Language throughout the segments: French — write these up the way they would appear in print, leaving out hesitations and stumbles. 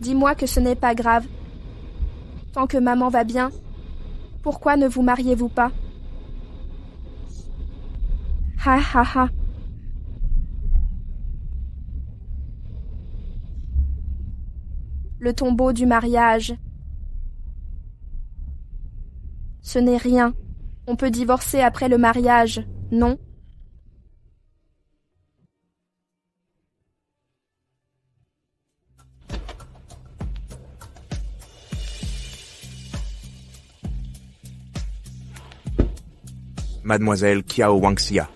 Dis-moi que ce n'est pas grave. Tant que maman va bien, pourquoi ne vous mariez-vous pas? Ha ha ha. Le tombeau du mariage. Ce n'est rien. On peut divorcer après le mariage, non? Mademoiselle Kiao Wangxia.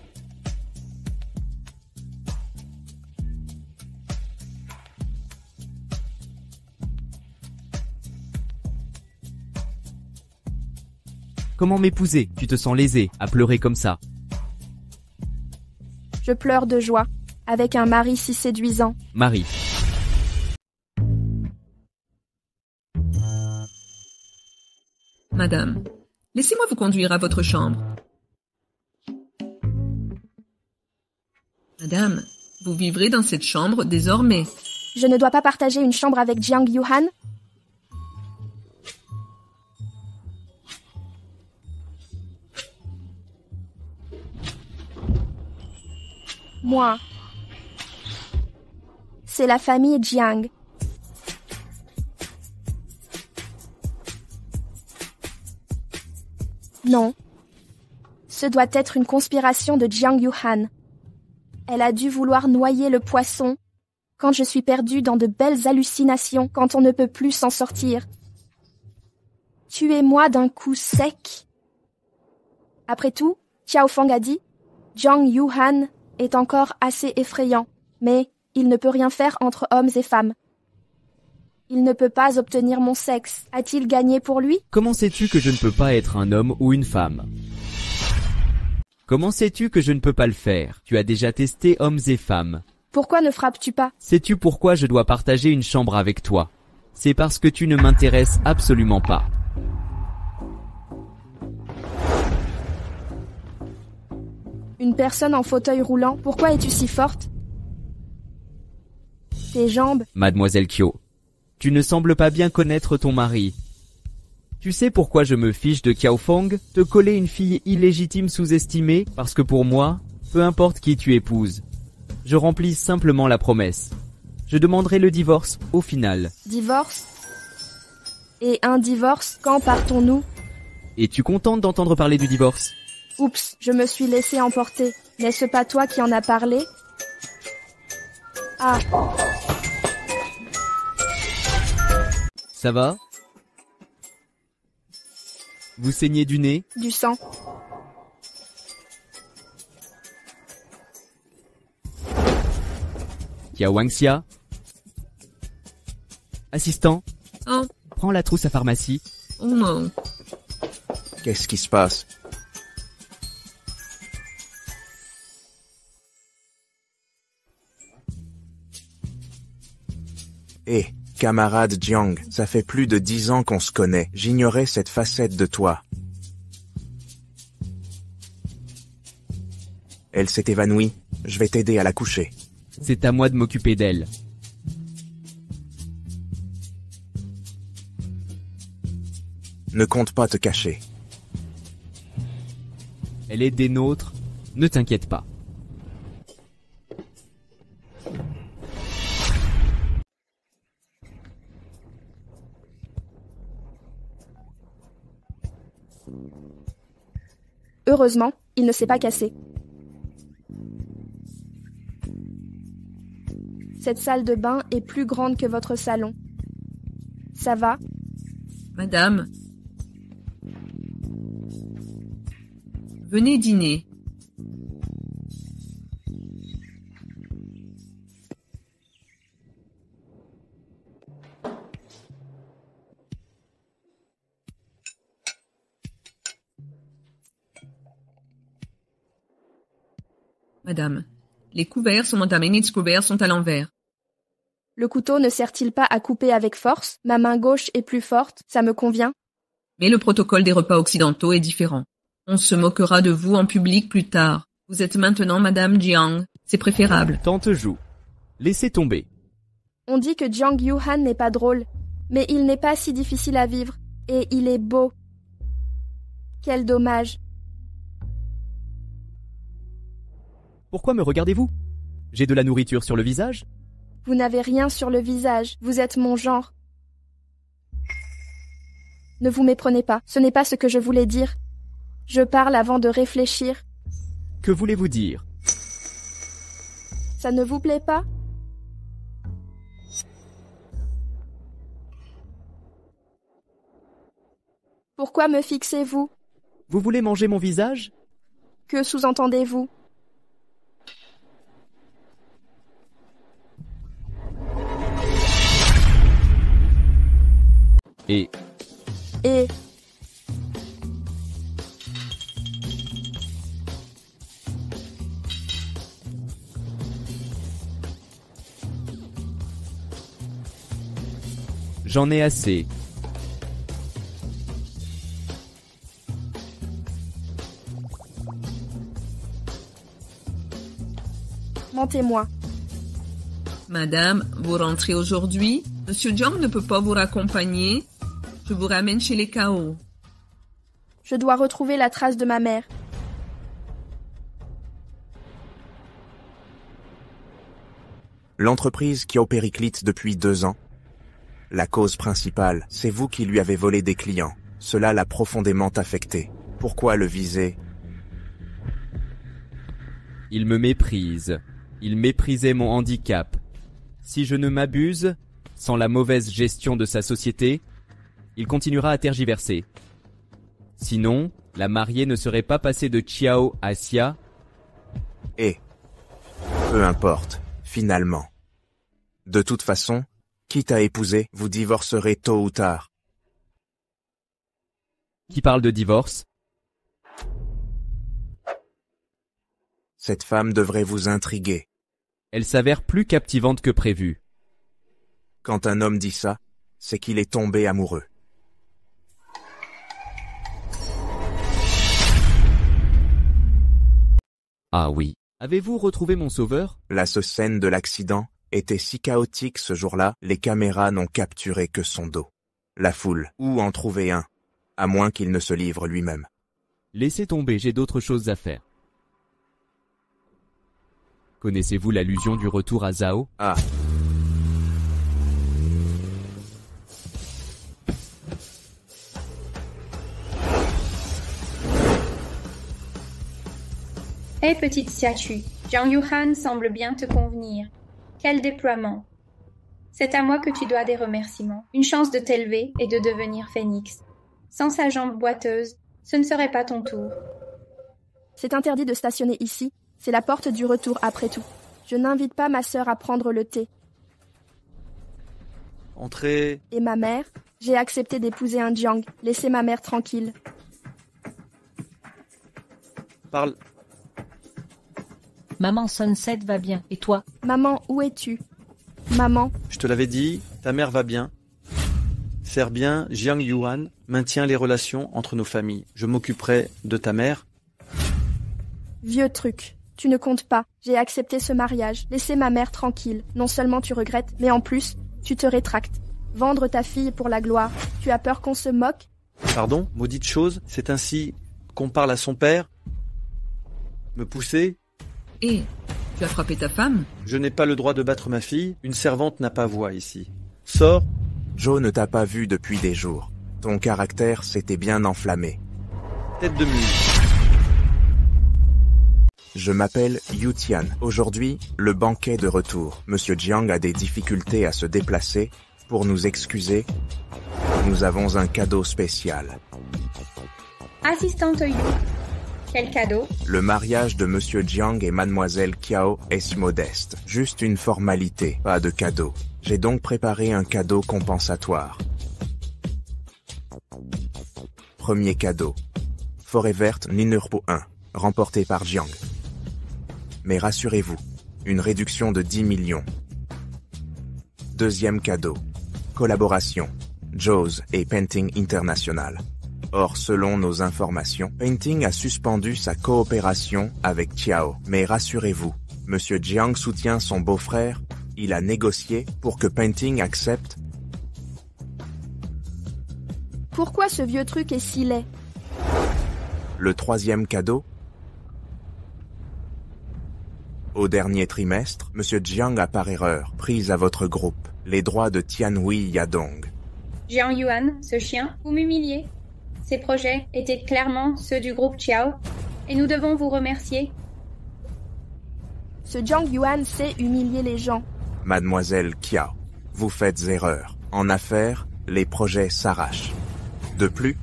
Comment m'épouser? Tu te sens lésée, à pleurer comme ça. Je pleure de joie, avec un mari si séduisant. Marie. Madame, laissez-moi vous conduire à votre chambre. Madame, vous vivrez dans cette chambre désormais. Je ne dois pas partager une chambre avec Jiang Yuhan? Moi. C'est la famille Jiang. Non. Ce doit être une conspiration de Jiang Yuhan. Elle a dû vouloir noyer le poisson quand je suis perdue dans de belles hallucinations, quand on ne peut plus s'en sortir. Tuez-moi d'un coup sec. Après tout, Xiao Feng a dit, Jiang Yuhan est encore assez effrayant, mais il ne peut rien faire entre hommes et femmes. Il ne peut pas obtenir mon sexe. A-t-il gagné pour lui? Comment sais-tu que je ne peux pas être un homme ou une femme? Comment sais-tu que je ne peux pas le faire? Tu as déjà testé hommes et femmes. Pourquoi ne frappes-tu pas? Sais-tu pourquoi je dois partager une chambre avec toi? C'est parce que tu ne m'intéresses absolument pas. Une personne en fauteuil roulant, pourquoi es-tu si forte? Tes jambes. Mademoiselle Kyo, tu ne sembles pas bien connaître ton mari. Tu sais pourquoi je me fiche de Kiao Feng? Te coller une fille illégitime sous-estimée, parce que pour moi, peu importe qui tu épouses. Je remplis simplement la promesse. Je demanderai le divorce au final. Divorce? Et un divorce, quand partons-nous? Es-tu contente d'entendre parler du divorce? Oups, je me suis laissé emporter. N'est-ce pas toi qui en as parlé? Ah. Ça va? Vous saignez du nez? Du sang. Kiao Wangxia? Assistant? Oh, Prends la trousse à pharmacie. oh non. Qu'est-ce qui se passe? Hé, camarade Jiang, ça fait plus de 10 ans qu'on se connaît. J'ignorais cette facette de toi. Elle s'est évanouie. Je vais t'aider à la coucher. C'est à moi de m'occuper d'elle. Ne compte pas te cacher. Elle est des nôtres. Ne t'inquiète pas. Heureusement, il ne s'est pas cassé. Cette salle de bain est plus grande que votre salon. Ça va? Madame. Venez dîner. Madame, les couverts sont entamés, les couverts sont à l'envers. Le couteau ne sert-il pas à couper avec force? Ma main gauche est plus forte, ça me convient. Mais le protocole des repas occidentaux est différent. On se moquera de vous en public plus tard. Vous êtes maintenant Madame Jiang. C'est préférable. Tante joue. Laissez tomber. On dit que Jiang Yuhan n'est pas drôle, mais il n'est pas si difficile à vivre, et il est beau. Quel dommage. Pourquoi me regardez-vous? J'ai de la nourriture sur le visage? Vous n'avez rien sur le visage, vous êtes mon genre. Ne vous méprenez pas, ce n'est pas ce que je voulais dire. Je parle avant de réfléchir. Que voulez-vous dire? Ça ne vous plaît pas? Pourquoi me fixez-vous? Vous voulez manger mon visage? Que sous-entendez-vous? Et j'en ai assez. Mentez-moi. Madame, vous rentrez aujourd'hui? Monsieur Jiang ne peut pas vous raccompagner. Je vous ramène chez les Kao. Je dois retrouver la trace de ma mère. L'entreprise Kiao périclite depuis 2 ans. La cause principale, c'est vous qui lui avez volé des clients. Cela l'a profondément affecté. Pourquoi le viser? Il me méprise. Il méprisait mon handicap. Si je ne m'abuse, sans la mauvaise gestion de sa société, il continuera à tergiverser. Sinon, la mariée ne serait pas passée de Qiao à Xia. Et peu importe, finalement. De toute façon, quitte à épouser, vous divorcerez tôt ou tard. Qui parle de divorce? Cette femme devrait vous intriguer. Elle s'avère plus captivante que prévu. Quand un homme dit ça, c'est qu'il est tombé amoureux. Ah oui. Avez-vous retrouvé mon sauveur? La scène de l'accident était si chaotique ce jour-là, les caméras n'ont capturé que son dos. La foule, où en trouver un? À moins qu'il ne se livre lui-même. Laissez tomber, j'ai d'autres choses à faire. Connaissez-vous l'allusion du retour à Zhao? Ah. Hé petite Xiachu, Jiang Yuhan semble bien te convenir. Quel déploiement! C'est à moi que tu dois des remerciements. Une chance de t'élever et de devenir phénix. Sans sa jambe boiteuse, ce ne serait pas ton tour. C'est interdit de stationner ici, c'est la porte du retour après tout. Je n'invite pas ma sœur à prendre le thé. Entrez. Et ma mère? J'ai accepté d'épouser un Jiang, laissez ma mère tranquille. Parle. Maman Sunset va bien, et toi? Maman, où es-tu? Maman, Je te l'avais dit, ta mère va bien. Faire bien, Jiang Yuan maintient les relations entre nos familles. Je m'occuperai de ta mère. vieux truc. Tu ne comptes pas. J'ai accepté ce mariage. Laissez ma mère tranquille. Non seulement tu regrettes, mais en plus, tu te rétractes. Vendre ta fille pour la gloire. Tu as peur qu'on se moque? Pardon, maudite chose, c'est ainsi qu'on parle à son père? Me pousser? Et tu as frappé ta femme? Je n'ai pas le droit de battre ma fille. Une servante n'a pas voix ici. Sors. Joe ne t'a pas vu depuis des jours. Ton caractère s'était bien enflammé. Tête de mule. Je m'appelle Yu Tian. Aujourd'hui, le banquet de retour. Monsieur Jiang a des difficultés à se déplacer. Pour nous excuser, nous avons un cadeau spécial. Assistante Yu. Quel cadeau? Le mariage de Monsieur Jiang et Mademoiselle Qiao est si modeste. Juste une formalité, pas de cadeau. J'ai donc préparé un cadeau compensatoire. Premier cadeau. Forêt verte Ninurpo 1, remporté par Jiang. Mais rassurez-vous, une réduction de 10 millions. Deuxième cadeau. Collaboration. Jaws et Painting International. Or, selon nos informations, Painting a suspendu sa coopération avec Qiao. Mais rassurez-vous, Monsieur Jiang soutient son beau-frère, Il a négocié pour que Painting accepte. Pourquoi ce vieux truc est si laid? Le 3e cadeau. Au dernier trimestre, Monsieur Jiang a par erreur pris à votre groupe les droits de Tianhui Yadong. Jiang Yuan, ce chien, vous m'humiliez. Ces projets étaient clairement ceux du groupe Chiao, et nous devons vous remercier. Ce Jiang Yuan sait humilier les gens. Mademoiselle Kiao, vous faites erreur. En affaires, les projets s'arrachent. De plus,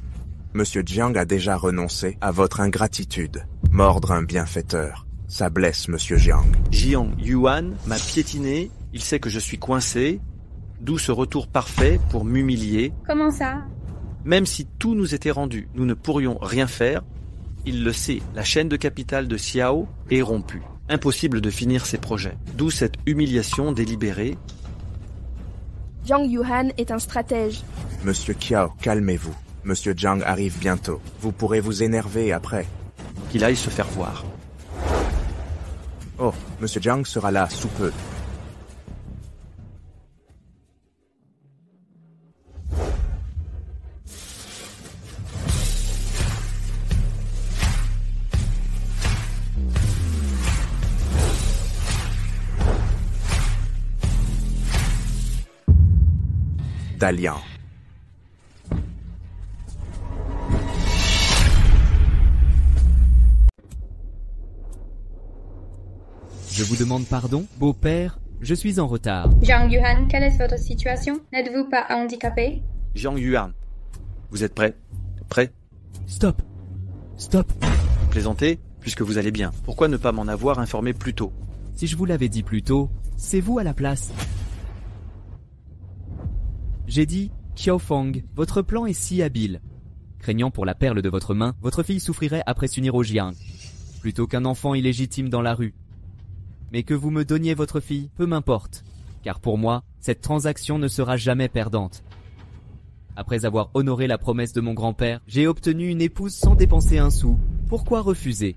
Monsieur Jiang a déjà renoncé à votre ingratitude. Mordre un bienfaiteur, ça blesse Monsieur Jiang. Jiang Yuan m'a piétiné, il sait que je suis coincé, d'où ce retour parfait pour m'humilier. Comment ça? Même si tout nous était rendu, nous ne pourrions rien faire. Il le sait, la chaîne de capital de Xiao est rompue. Impossible de finir ses projets. D'où cette humiliation délibérée. Jiang Yuan est un stratège. Monsieur Kiao, calmez-vous. Monsieur Jiang arrive bientôt. Vous pourrez vous énerver après. Qu'il aille se faire voir. Oh, Monsieur Jiang sera là sous peu. Dalian. Je vous demande pardon, beau-père, je suis en retard. Jiang Yuan, quelle est votre situation? N'êtes-vous pas handicapé? Jiang Yuan, vous êtes prêt? Prêt? Stop. Stop. Plaisantez, puisque vous allez bien. Pourquoi ne pas m'en avoir informé plus tôt? Si je vous l'avais dit plus tôt, c'est vous à la place. J'ai dit, Xiaofeng, votre plan est si habile. Craignant pour la perle de votre main, votre fille souffrirait après s'unir au Jiang, plutôt qu'un enfant illégitime dans la rue. Mais que vous me donniez votre fille, peu m'importe, car pour moi, cette transaction ne sera jamais perdante. Après avoir honoré la promesse de mon grand-père, j'ai obtenu une épouse sans dépenser un sou. Pourquoi refuser?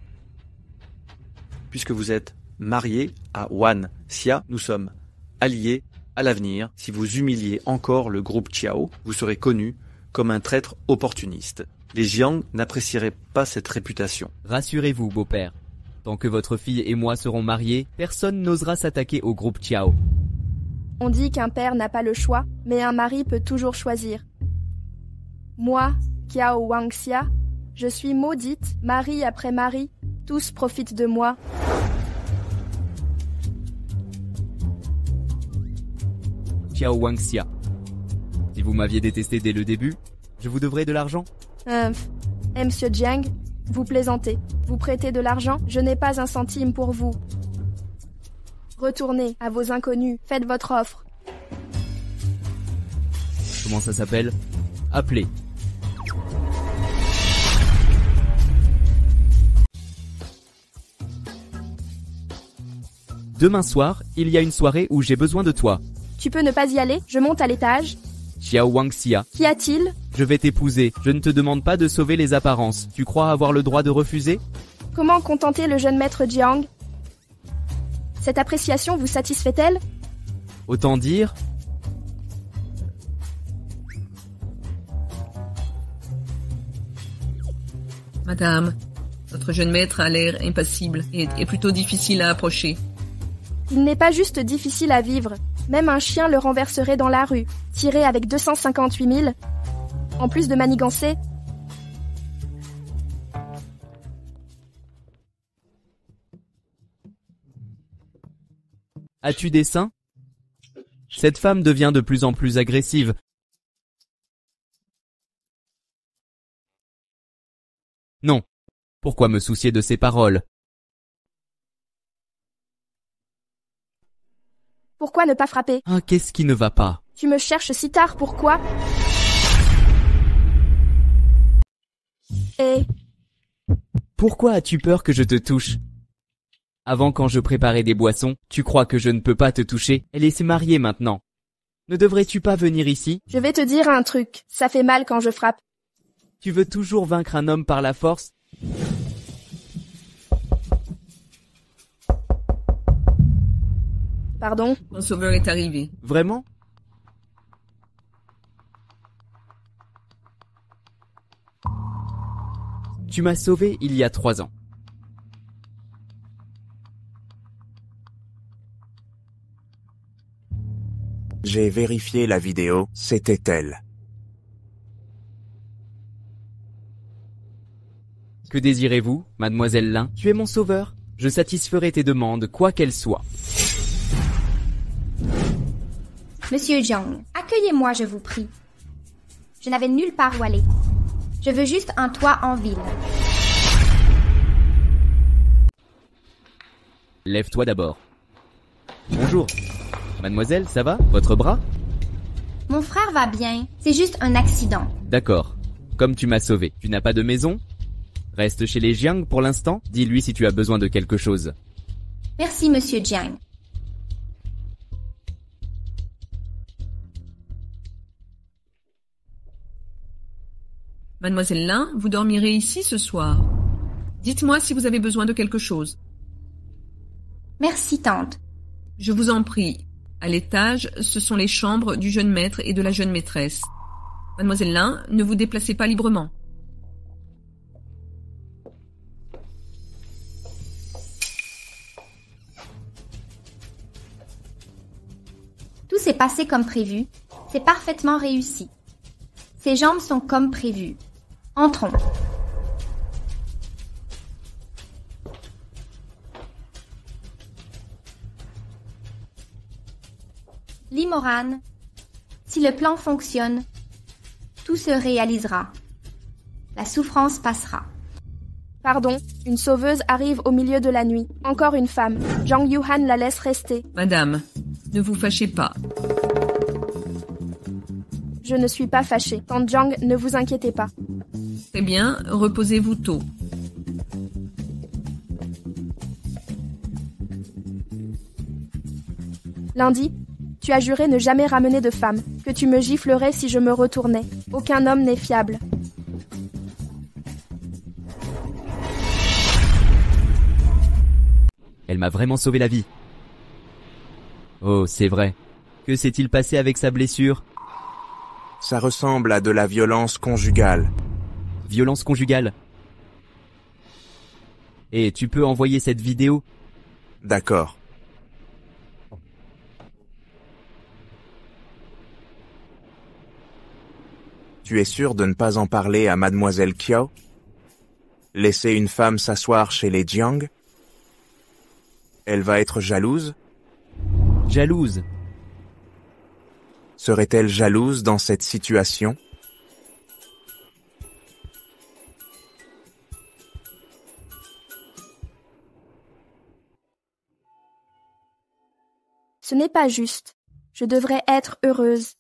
Puisque vous êtes marié à Wan Xia, nous sommes alliés. À l'avenir, si vous humiliez encore le groupe Chiao, vous serez connu comme un traître opportuniste. Les Jiang n'apprécieraient pas cette réputation. Rassurez-vous, beau-père. Tant que votre fille et moi serons mariés, personne n'osera s'attaquer au groupe Chiao. On dit qu'un père n'a pas le choix, mais un mari peut toujours choisir. Moi, Kiao Wangxia, je suis maudite, mari après mari, tous profitent de moi. Xiao Wangxia. Si vous m'aviez détesté dès le début, je vous devrais de l'argent? Monsieur Jiang, vous plaisantez. Vous prêtez de l'argent? Je n'ai pas un centime pour vous. Retournez à vos inconnus, faites votre offre. Comment ça s'appelle? Appelez. Demain soir, il y a une soirée où j'ai besoin de toi. Tu peux ne pas y aller? Je monte à l'étage. Xiao Wangxia. Qu'y a-t-il? Je vais t'épouser. Je ne te demande pas de sauver les apparences. Tu crois avoir le droit de refuser? Comment contenter le jeune maître Jiang? Cette appréciation vous satisfait-elle? Autant dire... Madame, votre jeune maître a l'air impassible et est plutôt difficile à approcher. Il n'est pas juste difficile à vivre. Même un chien le renverserait dans la rue, tiré avec 258 000. En plus de manigancer. As-tu des seins? Cette femme devient de plus en plus agressive. Non. Pourquoi me soucier de ses paroles? Pourquoi ne pas frapper? Ah, qu'est-ce qui ne va pas? Tu me cherches si tard, pourquoi? Et... Pourquoi as-tu peur que je te touche? Avant, quand je préparais des boissons, tu crois que je ne peux pas te toucher? Elle est mariée maintenant. Ne devrais-tu pas venir ici? Je vais te dire un truc, ça fait mal quand je frappe. Tu veux toujours vaincre un homme par la force? Pardon? Ton sauveur est arrivé. Vraiment? Tu m'as sauvé il y a 3 ans. J'ai vérifié la vidéo, c'était elle. Que désirez-vous, mademoiselle Lin? Tu es mon sauveur. Je satisferai tes demandes, quoi qu'elles soient. Monsieur Jiang, accueillez-moi, je vous prie. Je n'avais nulle part où aller. Je veux juste un toit en ville. Lève-toi d'abord. Bonjour. Mademoiselle, ça va? Votre bras? Mon frère va bien, c'est juste un accident. D'accord. Comme tu m'as sauvé, tu n'as pas de maison? Reste chez les Jiang pour l'instant. Dis-lui si tu as besoin de quelque chose. Merci, monsieur Jiang. Mademoiselle Lin, vous dormirez ici ce soir. Dites-moi si vous avez besoin de quelque chose. Merci, tante. Je vous en prie. À l'étage, ce sont les chambres du jeune maître et de la jeune maîtresse. Mademoiselle Lin, ne vous déplacez pas librement. Tout s'est passé comme prévu. C'est parfaitement réussi. Ses jambes sont comme prévu. Entrons. Limoran, si le plan fonctionne, tout se réalisera. La souffrance passera. Pardon, une sauveuse arrive au milieu de la nuit. Encore une femme. Zhang Yuhan la laisse rester. Madame, ne vous fâchez pas. Je ne suis pas fâchée. Tante Jiang, ne vous inquiétez pas. Très bien, reposez-vous tôt. Lundi, tu as juré ne jamais ramener de femme, que tu me giflerais si je me retournais. Aucun homme n'est fiable. Elle m'a vraiment sauvé la vie. Oh, c'est vrai. Que s'est-il passé avec sa blessure? Ça ressemble à de la violence conjugale. Violence conjugale. Et tu peux envoyer cette vidéo? D'accord. Tu es sûr de ne pas en parler à mademoiselle Qiao? Laisser une femme s'asseoir chez les Jiang? Elle va être jalouse? Jalouse. Serait-elle jalouse dans cette situation? Ce n'est pas juste. Je devrais être heureuse.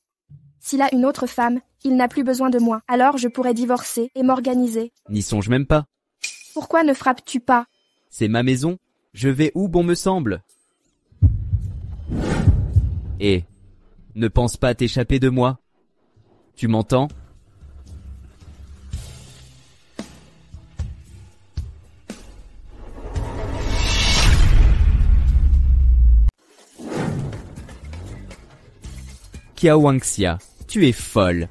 S'il a une autre femme, il n'a plus besoin de moi. Alors je pourrais divorcer et m'organiser. N'y songe même pas. Pourquoi ne frappes-tu pas? C'est ma maison. Je vais où bon me semble. Et ne pense pas t'échapper de moi. Tu m'entends? Qiao Wangxia, tu es folle.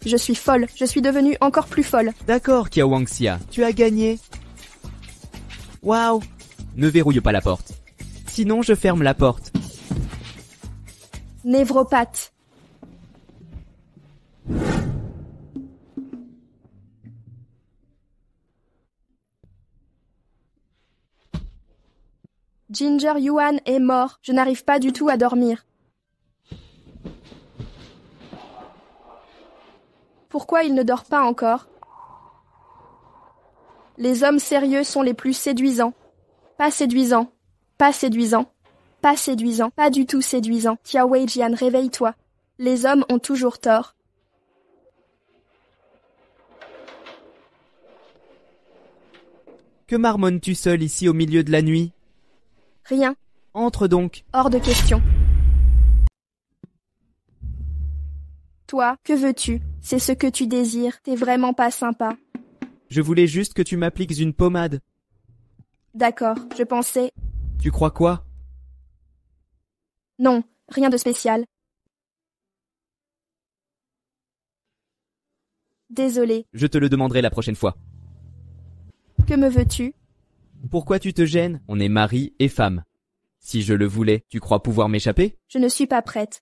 Je suis folle. Je suis devenue encore plus folle. D'accord, Qiao Wangxia, tu as gagné. Waouh! Ne verrouille pas la porte. Sinon, je ferme la porte. Névropathe. Ginger Yuan est mort. Je n'arrive pas du tout à dormir. Pourquoi il ne dort pas encore? Les hommes sérieux sont les plus séduisants. Pas séduisants. Pas séduisants. Pas séduisant, pas du tout séduisant. Tia Weijian, réveille-toi. Les hommes ont toujours tort. Que marmonnes-tu seul ici au milieu de la nuit? Rien. Entre donc. Hors de question. Toi, que veux-tu? C'est ce que tu désires. T'es vraiment pas sympa. Je voulais juste que tu m'appliques une pommade. D'accord, je pensais... Tu crois quoi? Non, rien de spécial. Désolée. Je te le demanderai la prochaine fois. Que me veux-tu? Pourquoi tu te gênes? On est mari et femme. Si je le voulais, tu crois pouvoir m'échapper? Je ne suis pas prête.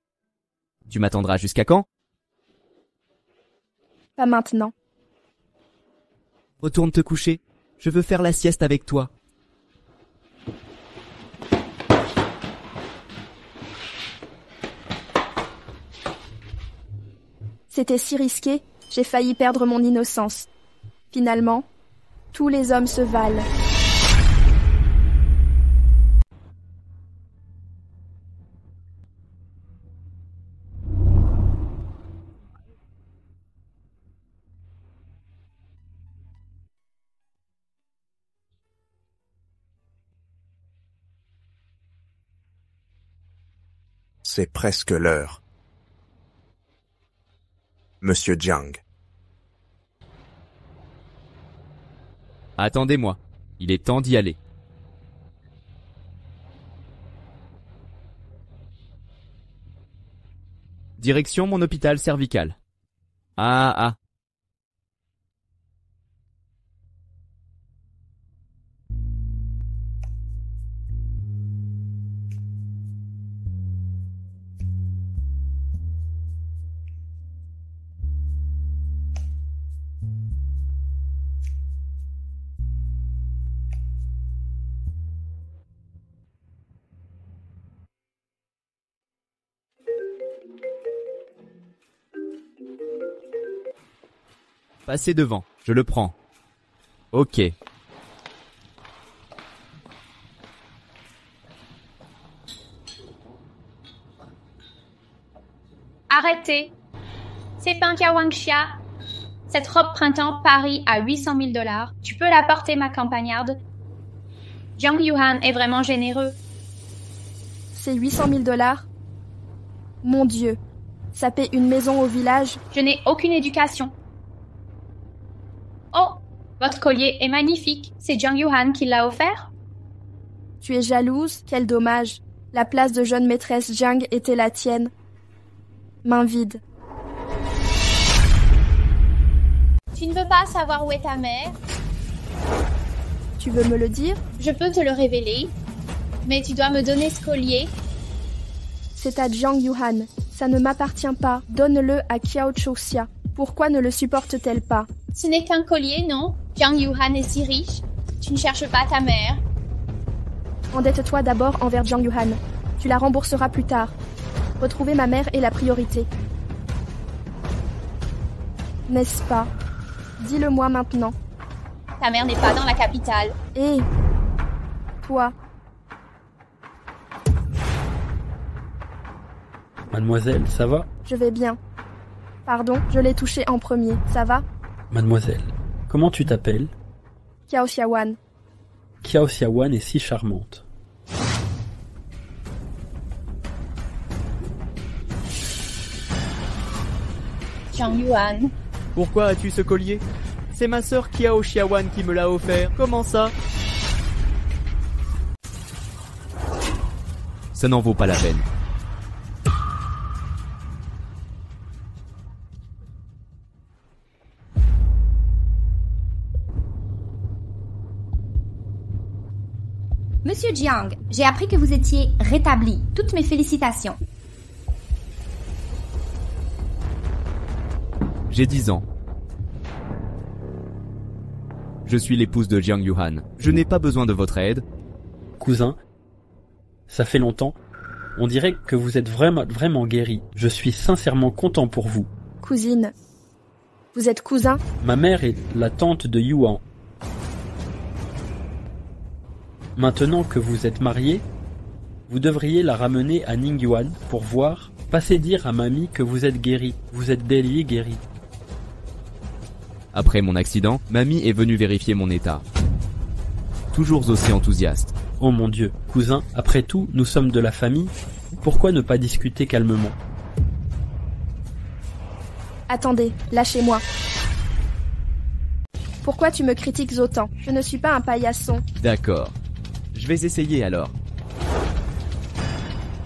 Tu m'attendras jusqu'à quand? Pas maintenant. Retourne te coucher. Je veux faire la sieste avec toi. C'était si risqué, j'ai failli perdre mon innocence. Finalement, tous les hommes se valent. C'est presque l'heure. Monsieur Jiang. Attendez-moi. Il est temps d'y aller. Direction mon hôpital cervical. Ah. Passez devant, je le prends. Ok. Arrêtez. C'est Pinkia Wangxia. Cette robe printemps Paris à 800 000 $. Tu peux la porter, ma campagnarde. Jiang Yuhan est vraiment généreux. C'est 800 000 $? Mon Dieu, ça paie une maison au village. Je n'ai aucune éducation. Oh, votre collier est magnifique. C'est Jiang Yuhan qui l'a offert? Tu es jalouse? Quel dommage. La place de jeune maîtresse Jiang était la tienne. Main vide. Tu ne veux pas savoir où est ta mère? Tu veux me le dire? Je peux te le révéler, mais tu dois me donner ce collier. C'est à Jiang Yuhan. Ça ne m'appartient pas. Donne-le à Qiao Chouxia. Pourquoi ne le supporte-t-elle pas? Ce n'est qu'un collier, non? Jiang Yuhan est si riche. Tu ne cherches pas ta mère. Endette-toi d'abord envers Jiang Yuhan. Tu la rembourseras plus tard. Retrouver ma mère est la priorité. N'est-ce pas? Dis-le-moi maintenant. Ta mère n'est pas dans la capitale. Et toi? Mademoiselle, ça va? Je vais bien. Pardon, je l'ai touché en premier. Ça va? Mademoiselle, comment tu t'appelles? Qiao Xiaowan. Qiao Xiaowan est si charmante. Jiang Yuhan. Pourquoi as-tu ce collier? C'est ma sœur Qiao Xiaowan qui me l'a offert. Comment ça? Ça n'en vaut pas la peine. Monsieur Jiang, j'ai appris que vous étiez rétabli. Toutes mes félicitations. J'ai 10 ans. Je suis l'épouse de Jiang Yuhan. Je n'ai pas besoin de votre aide. Cousin, ça fait longtemps. On dirait que vous êtes vraiment guéri. Je suis sincèrement content pour vous. Cousine. Vous êtes cousin? Ma mère est la tante de Yuan. Maintenant que vous êtes mariés, vous devriez la ramener à Ningyuan pour voir. Passez dire à mamie que vous êtes guéri. Vous êtes délié guéri. Après mon accident, mamie est venue vérifier mon état. Toujours aussi enthousiaste. Oh mon Dieu, cousin, après tout, nous sommes de la famille. Pourquoi ne pas discuter calmement? Attendez, lâchez-moi. Pourquoi tu me critiques autant? Je ne suis pas un paillasson. D'accord. Je vais essayer alors.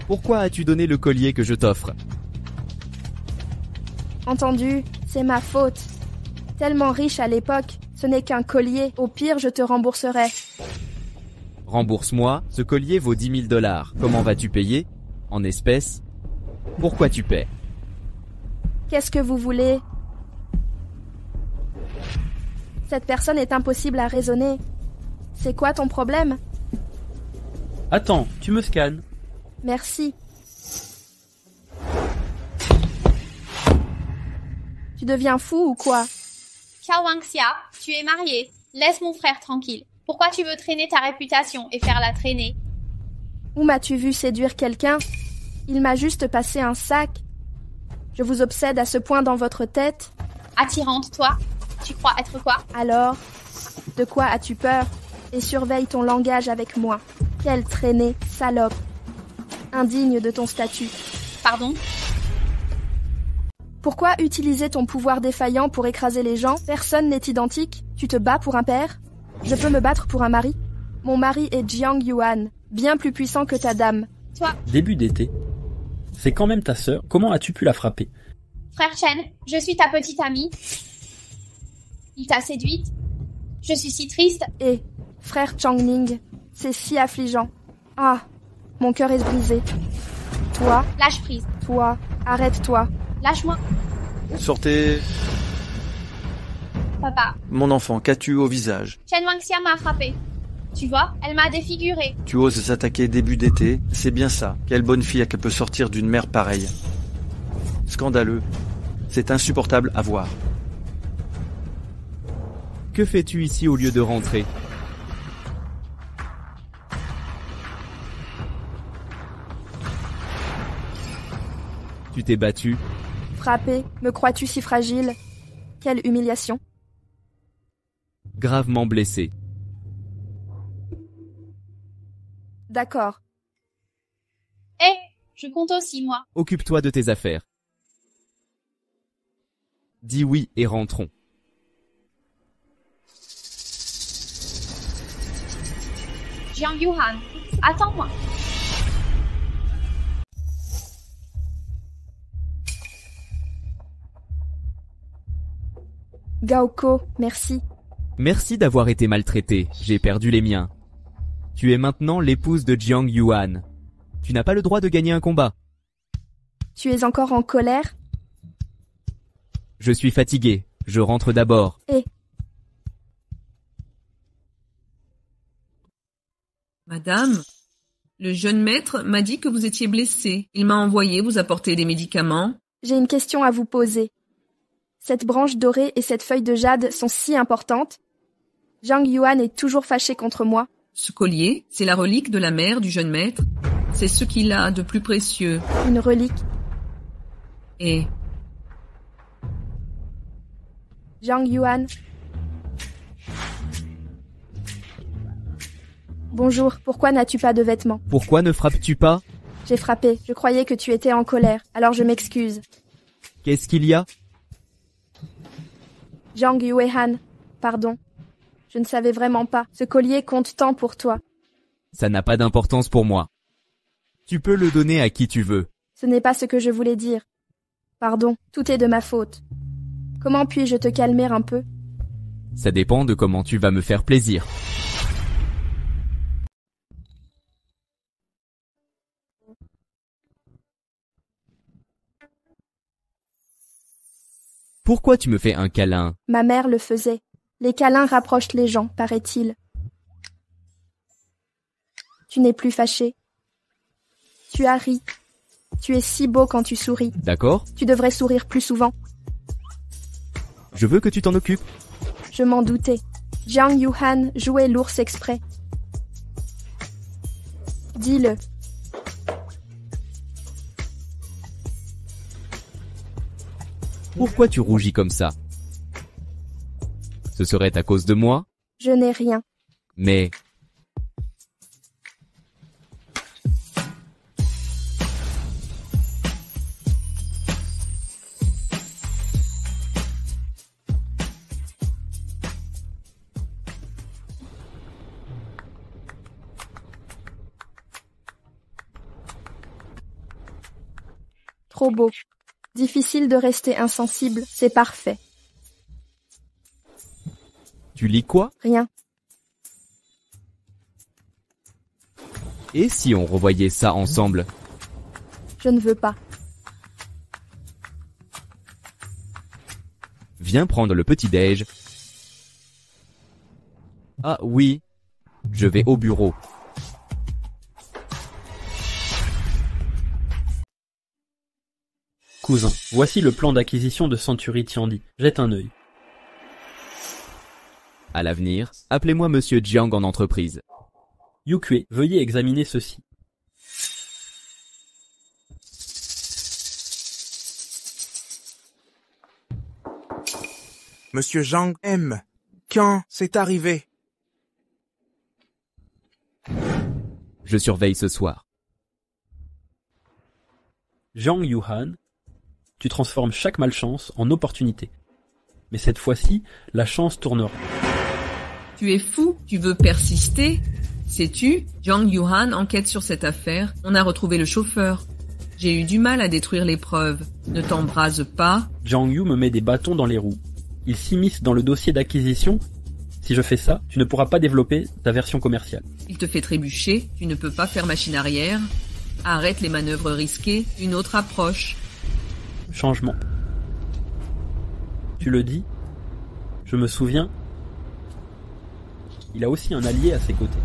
Pourquoi as-tu donné le collier que je t'offre? Entendu, c'est ma faute. Tellement riche à l'époque, ce n'est qu'un collier. Au pire, je te rembourserai. Rembourse-moi, ce collier vaut 10 000 $. Comment vas-tu payer? En espèces? Pourquoi tu paies? Qu'est-ce que vous voulez? Cette personne est impossible à raisonner. C'est quoi ton problème? Attends, tu me scannes. Merci. Tu deviens fou ou quoi? Xiao Wangxia, tu es marié. Laisse mon frère tranquille. Pourquoi tu veux traîner ta réputation et faire la traîner? Où m'as-tu vu séduire quelqu'un? Il m'a juste passé un sac. Je vous obsède à ce point dans votre tête? Attirante, toi? Tu crois être quoi? Alors, de quoi as-tu peur? Et surveille ton langage avec moi. Quelle traînée, salope. Indigne de ton statut. Pardon? Pourquoi utiliser ton pouvoir défaillant pour écraser les gens? Personne n'est identique. Tu te bats pour un père? Je peux me battre pour un mari? Mon mari est Jiang Yuan, bien plus puissant que ta dame. Toi? Début d'été. C'est quand même ta sœur. Comment as-tu pu la frapper? Frère Chen, je suis ta petite amie. Il t'a séduite. Je suis si triste. Et, frère Changning, c'est si affligeant. Ah, mon cœur est brisé. Toi, Lâche prise. toi, arrête-toi. Lâche-moi. Sortez. Papa, Mon enfant, qu'as-tu au visage? Chen Wangxia m'a frappé. Tu vois, elle m'a défiguré. Tu oses s'attaquer début d'été? C'est bien ça. Quelle bonne fille qu'elle peut sortir d'une mère pareille. Scandaleux. C'est insupportable à voir. Que fais-tu ici au lieu de rentrer? Tu t'es battu? Frappé, me crois-tu si fragile? Quelle humiliation. Gravement blessé. D'accord. Eh, je compte aussi, moi. Occupe-toi de tes affaires. Dis oui et rentrons. Jiang Yuhan, attends-moi. Gaoko, merci. Merci d'avoir été maltraité. J'ai perdu les miens. Tu es maintenant l'épouse de Jiang Yuan. Tu n'as pas le droit de gagner un combat. Tu es encore en colère? Je suis fatigué. Je rentre d'abord. Et Madame, le jeune maître m'a dit que vous étiez blessée. Il m'a envoyé vous apporter des médicaments. j'ai une question à vous poser. Cette branche dorée et cette feuille de jade sont si importantes. Jiang Yuan est toujours fâché contre moi. Ce collier, c'est la relique de la mère du jeune maître. C'est ce qu'il a de plus précieux. Une relique. Et Jiang Yuan. Bonjour, pourquoi n'as-tu pas de vêtements? Pourquoi ne frappes-tu pas? J'ai frappé, je croyais que tu étais en colère, alors je m'excuse. Qu'est-ce qu'il y a? Jiang Yuehan, pardon. Je ne savais vraiment pas. Ce collier compte tant pour toi. Ça n'a pas d'importance pour moi. Tu peux le donner à qui tu veux. Ce n'est pas ce que je voulais dire. Pardon, tout est de ma faute. Comment puis-je te calmer un peu? Ça dépend de comment tu vas me faire plaisir. Pourquoi tu me fais un câlin? Ma mère le faisait. Les câlins rapprochent les gens, paraît-il. Tu n'es plus fâché. Tu as ri. Tu es si beau quand tu souris. D'accord? Tu devrais sourire plus souvent. Je veux que tu t'en occupes. Je m'en doutais. Jiang Yuhan jouait l'ours exprès. Dis-le. Pourquoi tu rougis comme ça? Ce serait à cause de moi? Je n'ai rien. Mais... Trop beau. Difficile de rester insensible, c'est parfait. Tu lis quoi? Rien. Et si on revoyait ça ensemble? Je ne veux pas. Viens prendre le petit-déj. Ah oui, je vais au bureau. Cousin, voici le plan d'acquisition de Century Tiandi. Jette un œil. À l'avenir, appelez-moi Monsieur Jiang en entreprise. Yukue, veuillez examiner ceci. Monsieur Zhang M. Quand c'est arrivé? Je surveille ce soir. Zhang Yuhan, tu transformes chaque malchance en opportunité. Mais cette fois-ci, la chance tournera. Tu es fou? Tu veux persister? Sais-tu, Zhang Yuhan enquête sur cette affaire. On a retrouvé le chauffeur. J'ai eu du mal à détruire les preuves. Ne t'embrase pas. Zhang Yu me met des bâtons dans les roues. Il s'immisce dans le dossier d'acquisition. Si je fais ça, tu ne pourras pas développer ta version commerciale. Il te fait trébucher. Tu ne peux pas faire machine arrière. Arrête les manœuvres risquées. Une autre approche. Changement. Tu le dis, je me souviens. Il a aussi un allié à ses côtés.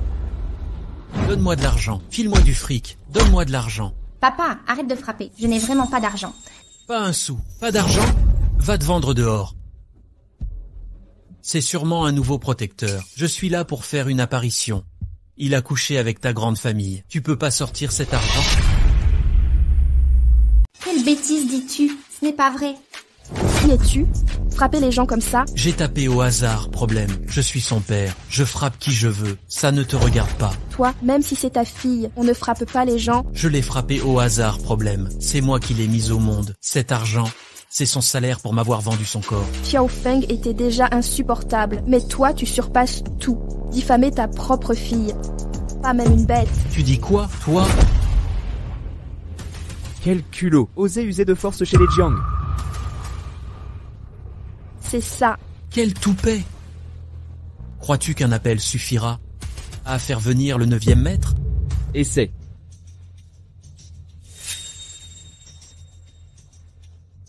Donne-moi de l'argent, file-moi du fric, donne-moi de l'argent. Papa, arrête de frapper. Je n'ai vraiment pas d'argent. Pas un sou, pas d'argent, va te vendre dehors. C'est sûrement un nouveau protecteur. Je suis là pour faire une apparition. Il a couché avec ta grande famille. Tu peux pas sortir cet argent? Quelle bêtise dis-tu? Ce n'est pas vrai. Qui es-tu? Frapper les gens comme ça? J'ai tapé au hasard, problème. Je suis son père. Je frappe qui je veux. Ça ne te regarde pas. Toi, même si c'est ta fille, on ne frappe pas les gens. Je l'ai frappé au hasard, problème. C'est moi qui l'ai mise au monde. Cet argent, c'est son salaire pour m'avoir vendu son corps. Xiao Feng était déjà insupportable, mais toi tu surpasses tout. Diffamer ta propre fille. Pas même une bête. Tu dis quoi, toi? Quel culot! Oser user de force chez les Jiang. C'est ça. Quel toupet! Crois-tu qu'un appel suffira à faire venir le 9e maître? Essaie.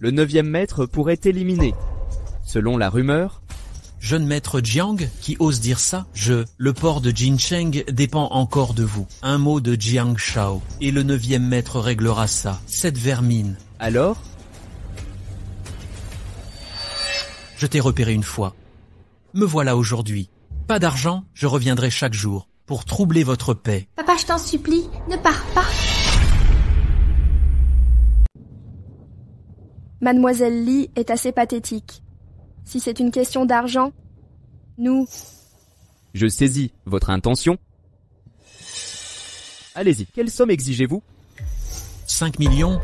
Le 9e maître pourrait t'éliminer. Selon la rumeur, Jeune maître Jiang, qui ose dire ça? Le port de Jincheng dépend encore de vous. Un mot de Jiang Shao, et le 9e maître réglera ça. Cette vermine. alors, Je t'ai repéré une fois. Me voilà aujourd'hui. Pas d'argent, je reviendrai chaque jour, pour troubler votre paix. Papa, je t'en supplie, ne pars pas. Mademoiselle Li est assez pathétique. Si c'est une question d'argent, nous... je saisis votre intention. Allez-y, quelle somme exigez-vous? 5 millions?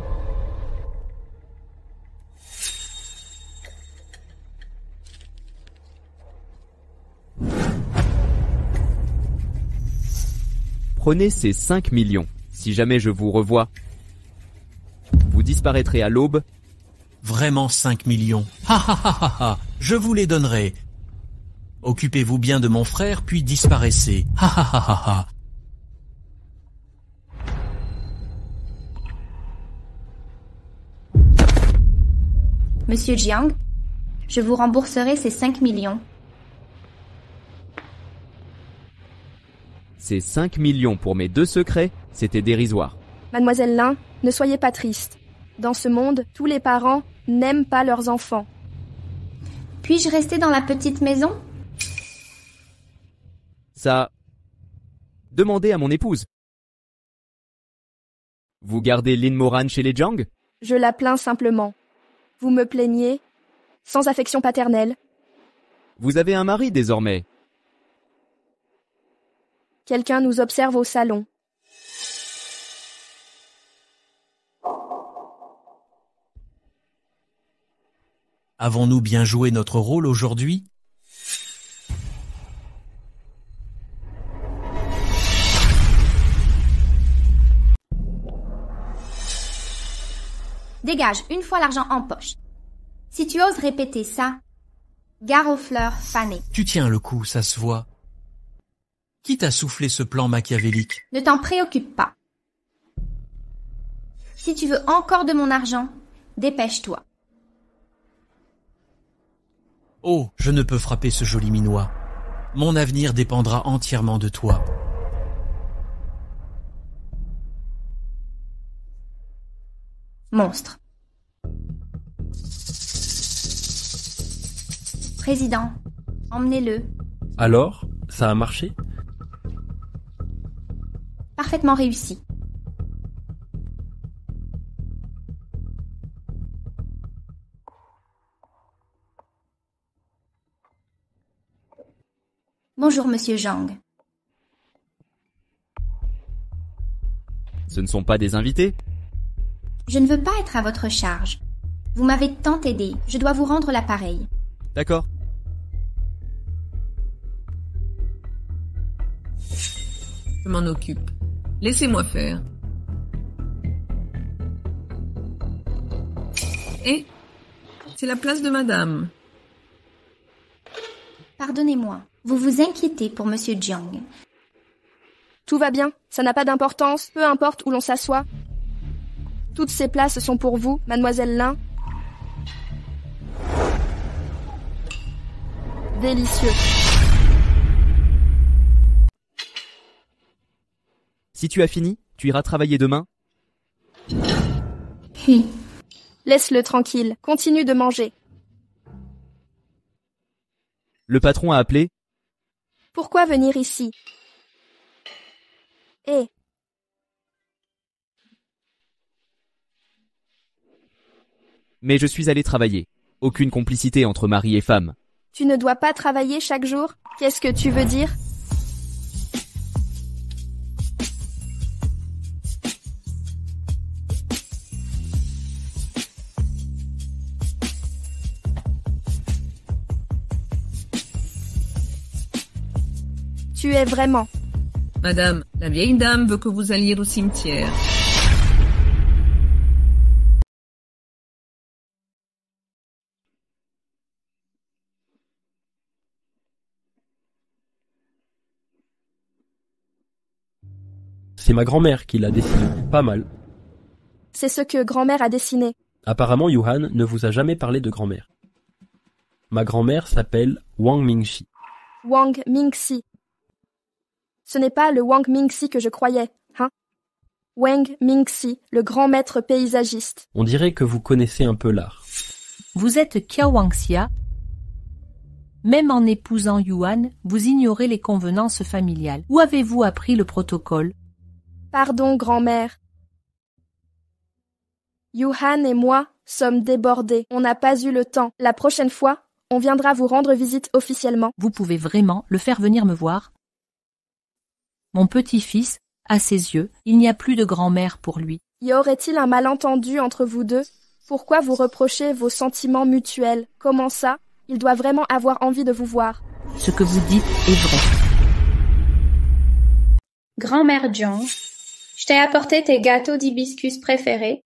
Prenez ces 5 millions. Si jamais je vous revois, vous disparaîtrez à l'aube. Vraiment 5 millions. Ha ha ha ha ha. Je vous les donnerai. Occupez-vous bien de mon frère, puis disparaissez. Ha ha ha ha ha. Monsieur Jiang, je vous rembourserai ces 5 millions. Ces 5 millions pour mes 2 secrets, c'était dérisoire. Mademoiselle Lin, ne soyez pas triste. Dans ce monde, tous les parents n'aiment pas leurs enfants. Puis-je rester dans la petite maison? Ça... Demandez à mon épouse. Vous gardez Lin Moran chez les Jiang? Je la plains simplement. Vous me plaignez, sans affection paternelle. Vous avez un mari désormais. Quelqu'un nous observe au salon. Avons-nous bien joué notre rôle aujourd'hui? Dégage, une fois l'argent en poche. Si tu oses répéter ça, gare aux fleurs fanées. Tu tiens le coup, ça se voit. Qui t'a soufflé ce plan machiavélique? Ne t'en préoccupe pas. Si tu veux encore de mon argent, dépêche-toi. Oh, je ne peux frapper ce joli minois. Mon avenir dépendra entièrement de toi. Monstre. Président, emmenez-le. Alors, ça a marché? Parfaitement réussi. Bonjour, monsieur Zhang. Ce ne sont pas des invités? Je ne veux pas être à votre charge. Vous m'avez tant aidé, je dois vous rendre l'appareil. D'accord. Je m'en occupe. Laissez-moi faire. Et c'est la place de madame. Pardonnez-moi, vous vous inquiétez pour monsieur Jiang. Tout va bien, ça n'a pas d'importance, peu importe où l'on s'assoit. Toutes ces places sont pour vous, mademoiselle Lin. Délicieux. Si tu as fini, tu iras travailler demain? Laisse-le tranquille, continue de manger. Le patron a appelé? Pourquoi venir ici? Hé. Mais je suis allé travailler. Aucune complicité entre mari et femme. Tu ne dois pas travailler chaque jour? Qu'est-ce que tu veux dire? Tu es vraiment. Madame, la vieille dame veut que vous alliez au cimetière. C'est ma grand-mère qui l'a dessiné. Pas mal. C'est ce que grand-mère a dessiné. Apparemment, Yuhan ne vous a jamais parlé de grand-mère. Ma grand-mère s'appelle Wang Mingxi. Wang Mingxi. Ce n'est pas le Wang Mingxi que je croyais, hein? Wang Mingxi, le grand maître paysagiste. On dirait que vous connaissez un peu l'art. Vous êtes Kiao Wangxia. Même en épousant Yuan, vous ignorez les convenances familiales. Où avez-vous appris le protocole? Pardon, grand-mère. Yuhan et moi sommes débordés. On n'a pas eu le temps. La prochaine fois, on viendra vous rendre visite officiellement. Vous pouvez vraiment le faire venir me voir? Mon petit-fils, à ses yeux, il n'y a plus de grand-mère pour lui. Y aurait-il un malentendu entre vous deux? Pourquoi vous reprochez vos sentiments mutuels? Comment ça? Il doit vraiment avoir envie de vous voir. Ce que vous dites est vrai. Grand-mère Jiang, je t'ai apporté tes gâteaux d'hibiscus préférés.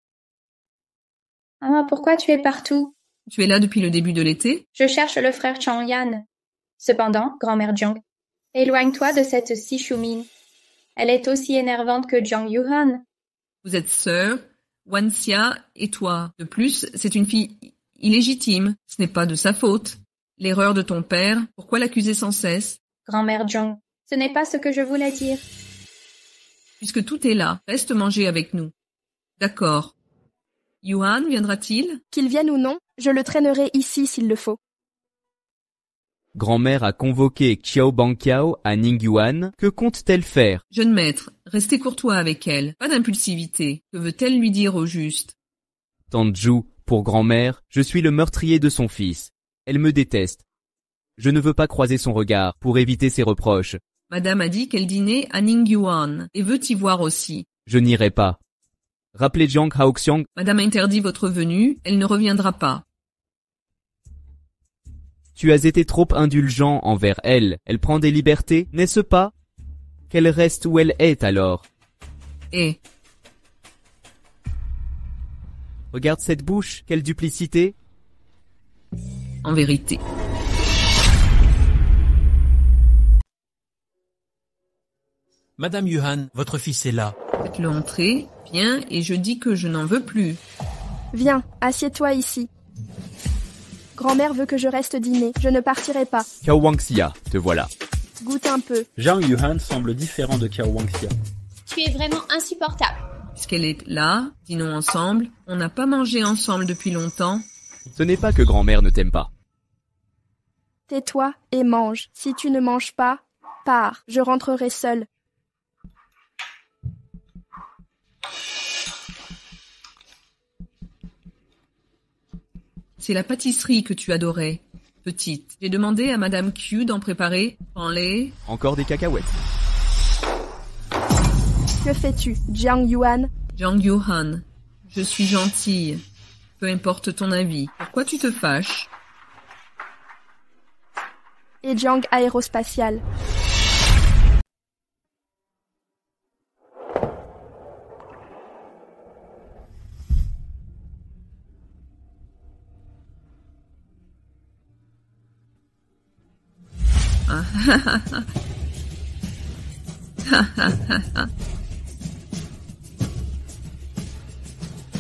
Maman, pourquoi tu es partout? Tu es là depuis le début de l'été? Je cherche le frère Changyan. Cependant, grand-mère Jiang, éloigne-toi de cette Sichumine. Elle est aussi énervante que Jiang Yuhan. Vous êtes sœur, Wanxia et toi. De plus, c'est une fille illégitime. Ce n'est pas de sa faute. L'erreur de ton père, pourquoi l'accuser sans cesse? Grand-mère Jiang, ce n'est pas ce que je voulais dire. Puisque tout est là, reste manger avec nous. D'accord. Yuhan viendra-t-il? Qu'il vienne ou non, je le traînerai ici s'il le faut. Grand-mère a convoqué Qiao Bangqiao à Ningyuan. Que compte-t-elle faire? Jeune maître, restez courtois avec elle. Pas d'impulsivité. Que veut-elle lui dire au juste? Tante Zhu, pour grand-mère, je suis le meurtrier de son fils. Elle me déteste. Je ne veux pas croiser son regard pour éviter ses reproches. Madame a dit qu'elle dînait à Ningyuan et veut y voir aussi. Je n'irai pas. Rappelez Jiang Haoxiang. Madame interdit votre venue, elle ne reviendra pas. Tu as été trop indulgent envers elle. Elle prend des libertés, n'est-ce pas? Qu'elle reste où elle est alors. Et Regarde cette bouche, quelle duplicité. En vérité. Madame Yuhan, votre fils est là. Faites-le entrer, viens, et je dis que je n'en veux plus. Viens, assieds-toi ici. Grand-mère veut que je reste dîner. Je ne partirai pas. Xiao Wangxia, te voilà. Goûte un peu. Zhang Yuhan semble différent de Qiao Wangxia. Tu es vraiment insupportable. Puisqu'elle est là, dînons ensemble. On n'a pas mangé ensemble depuis longtemps. Ce n'est pas que grand-mère ne t'aime pas. Tais-toi et mange. Si tu ne manges pas, pars. Je rentrerai seule. C'est la pâtisserie que tu adorais, petite. J'ai demandé à Madame Q d'en préparer. Prends-les. Encore des cacahuètes. Que fais-tu, Jiang Yuan? Jiang Yuhan, je suis gentille. Peu importe ton avis. Pourquoi tu te fâches? Et Jiang Aérospatial.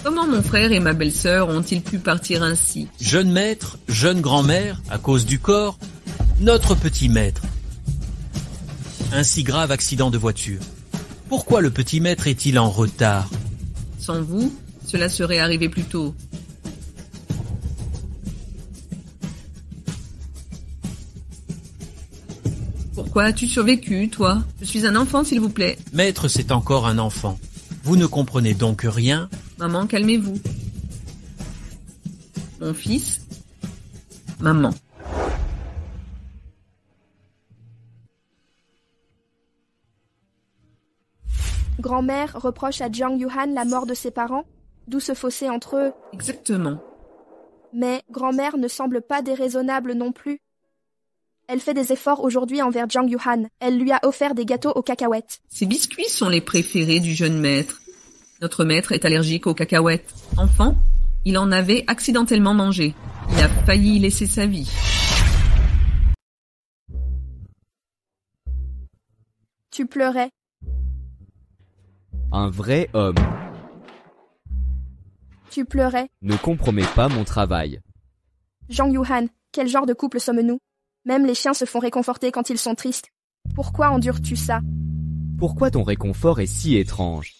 Comment mon frère et ma belle-sœur ont-ils pu partir ainsi? Jeune maître, jeune grand-mère, à cause du corps, notre petit maître. Un si grave accident de voiture. Pourquoi le petit maître est-il en retard? Sans vous, cela serait arrivé plus tôt. Pourquoi as-tu survécu, toi? Je suis un enfant, s'il vous plaît. Maître, c'est encore un enfant. Vous ne comprenez donc rien? Maman, calmez-vous. Mon fils? Maman. Grand-mère reproche à Jiang Yuhan la mort de ses parents, d'où ce fossé entre eux. Exactement. Mais grand-mère ne semble pas déraisonnable non plus. Elle fait des efforts aujourd'hui envers Jiang Yuhan. Elle lui a offert des gâteaux aux cacahuètes. Ces biscuits sont les préférés du jeune maître. Notre maître est allergique aux cacahuètes. Enfant, il en avait accidentellement mangé. Il a failli y laisser sa vie. Tu pleurais. Un vrai homme. Tu pleurais. Ne compromets pas mon travail. Jiang Yuhan, quel genre de couple sommes-nous? Même les chiens se font réconforter quand ils sont tristes. Pourquoi endures-tu ça? Pourquoi ton réconfort est si étrange?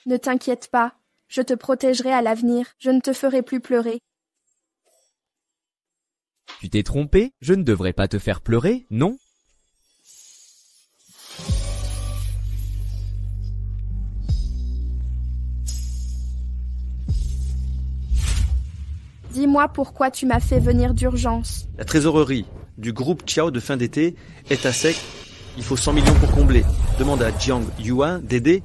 Ne t'inquiète pas, je te protégerai à l'avenir, je ne te ferai plus pleurer. Tu t'es trompé? Je ne devrais pas te faire pleurer, non? Dis-moi pourquoi tu m'as fait venir d'urgence. La trésorerie du groupe Qiao de fin d'été est à sec. Il faut 100 millions pour combler. Demande à Jiang Yuan d'aider.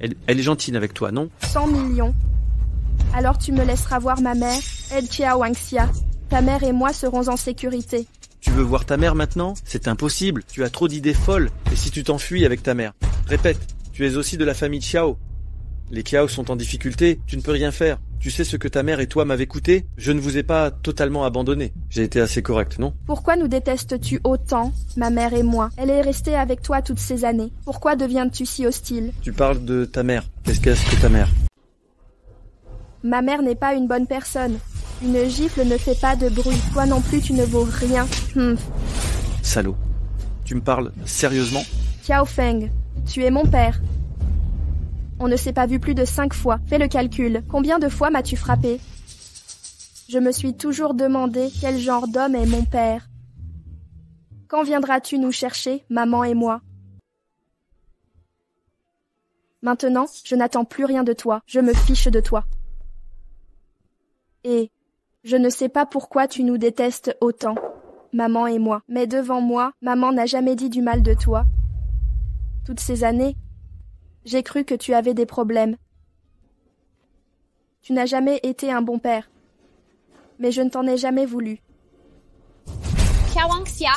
Elle est gentille avec toi, non? 100 millions. Alors tu me laisseras voir ma mère, aide Qiao Wangxia. Ta mère et moi serons en sécurité. Tu veux voir ta mère maintenant? C'est impossible. Tu as trop d'idées folles. Et si tu t'enfuis avec ta mère? Répète, tu es aussi de la famille Qiao. Les Qiao sont en difficulté. Tu ne peux rien faire. Tu sais ce que ta mère et toi m'avez coûté? Je ne vous ai pas totalement abandonné. J'ai été assez correct, non? Pourquoi nous détestes-tu autant, ma mère et moi? Elle est restée avec toi toutes ces années. Pourquoi deviens-tu si hostile? Tu parles de ta mère. Qu'est-ce que ta mère? Ma mère n'est pas une bonne personne. Une gifle ne fait pas de bruit. Toi non plus, tu ne vaux rien. Salaud. Tu me parles sérieusement? Qiao Feng, tu es mon père. On ne s'est pas vu plus de 5 fois. Fais le calcul. Combien de fois m'as-tu frappé? Je me suis toujours demandé quel genre d'homme est mon père. Quand viendras-tu nous chercher, maman et moi? Maintenant, je n'attends plus rien de toi. Je me fiche de toi. Et je ne sais pas pourquoi tu nous détestes autant, maman et moi. Mais devant moi, maman n'a jamais dit du mal de toi. Toutes ces années, j'ai cru que tu avais des problèmes. Tu n'as jamais été un bon père. Mais je ne t'en ai jamais voulu. Qiao Wangxia,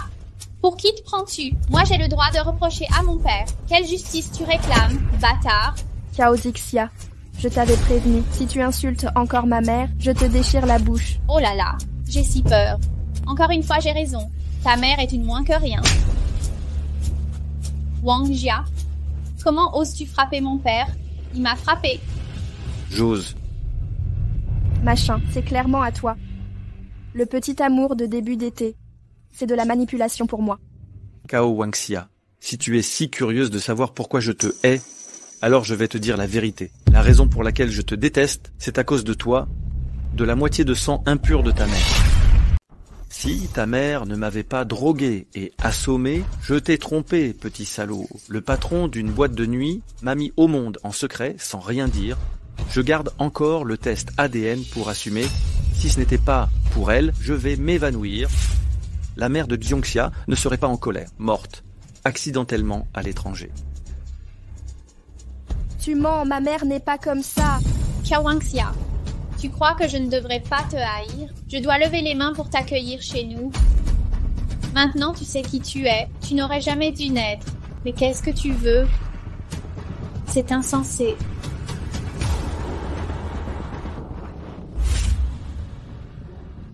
pour qui te prends-tu? Moi j'ai le droit de reprocher à mon père. Quelle justice tu réclames, bâtard? Qiao Zixia, Je t'avais prévenu, si tu insultes encore ma mère, je te déchire la bouche. Oh là là, j'ai si peur. Encore une fois, j'ai raison. Ta mère est une moins que rien. Wang Jia, comment oses-tu frapper mon père? Il m'a frappé. J'ose. Machin, c'est clairement à toi. Le petit amour de début d'été. C'est de la manipulation pour moi. Cao Wangxia, si tu es si curieuse de savoir pourquoi je te hais, alors je vais te dire la vérité. La raison pour laquelle je te déteste, c'est à cause de toi, de la moitié de sang impur de ta mère. Si ta mère ne m'avait pas drogué et assommé, je t'ai trompé, petit salaud. Le patron d'une boîte de nuit m'a mis au monde en secret, sans rien dire. Je garde encore le test ADN pour assumer. Si ce n'était pas pour elle, je vais m'évanouir. La mère de Xiongxia ne serait pas en colère, morte, accidentellement à l'étranger. Tu mens, ma mère n'est pas comme ça. Cao Wangxia, tu crois que je ne devrais pas te haïr? Je dois lever les mains pour t'accueillir chez nous. Maintenant, tu sais qui tu es. Tu n'aurais jamais dû naître. Mais qu'est-ce que tu veux? C'est insensé.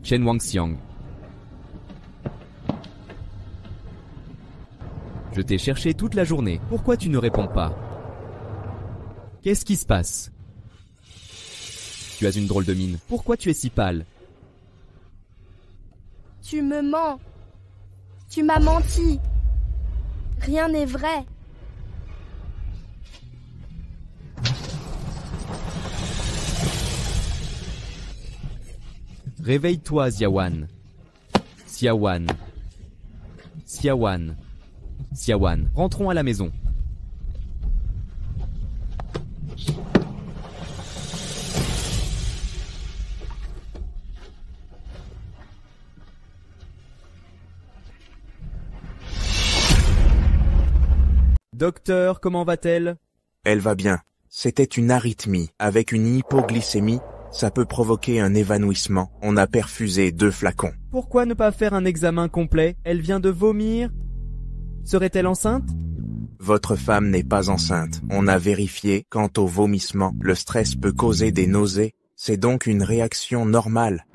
Chen Wangxiang. Je t'ai cherché toute la journée. Pourquoi tu ne réponds pas? Qu'est-ce qui se passe? Tu as une drôle de mine. Pourquoi tu es si pâle? Tu me mens. Tu m'as menti. Rien n'est vrai. Réveille-toi, Xiaowan. Xiaowan. Xiaowan. Xiaowan. Rentrons à la maison. Docteur, comment va-t-elle? Elle va bien. C'était une arythmie. Avec une hypoglycémie, ça peut provoquer un évanouissement. On a perfusé 2 flacons. Pourquoi ne pas faire un examen complet? Elle vient de vomir. Serait-elle enceinte? Votre femme n'est pas enceinte. On a vérifié. Quant au vomissement, le stress peut causer des nausées. C'est donc une réaction normale.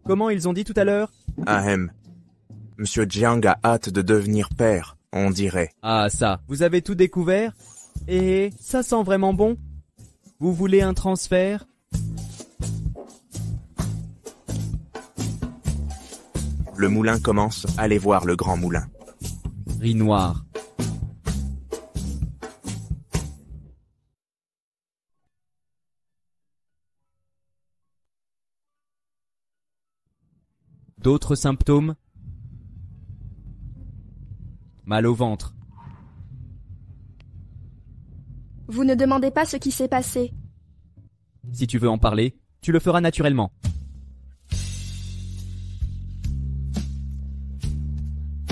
Comment ils ont dit tout à l'heure? Ahem. Monsieur Jiang a hâte de devenir père, on dirait. Ah ça, vous avez tout découvert? Et ça sent vraiment bon? Vous voulez un transfert? Le moulin commence, allez voir le grand moulin. Riz noir. D'autres symptômes? Mal au ventre. Vous ne demandez pas ce qui s'est passé. Si tu veux en parler, tu le feras naturellement.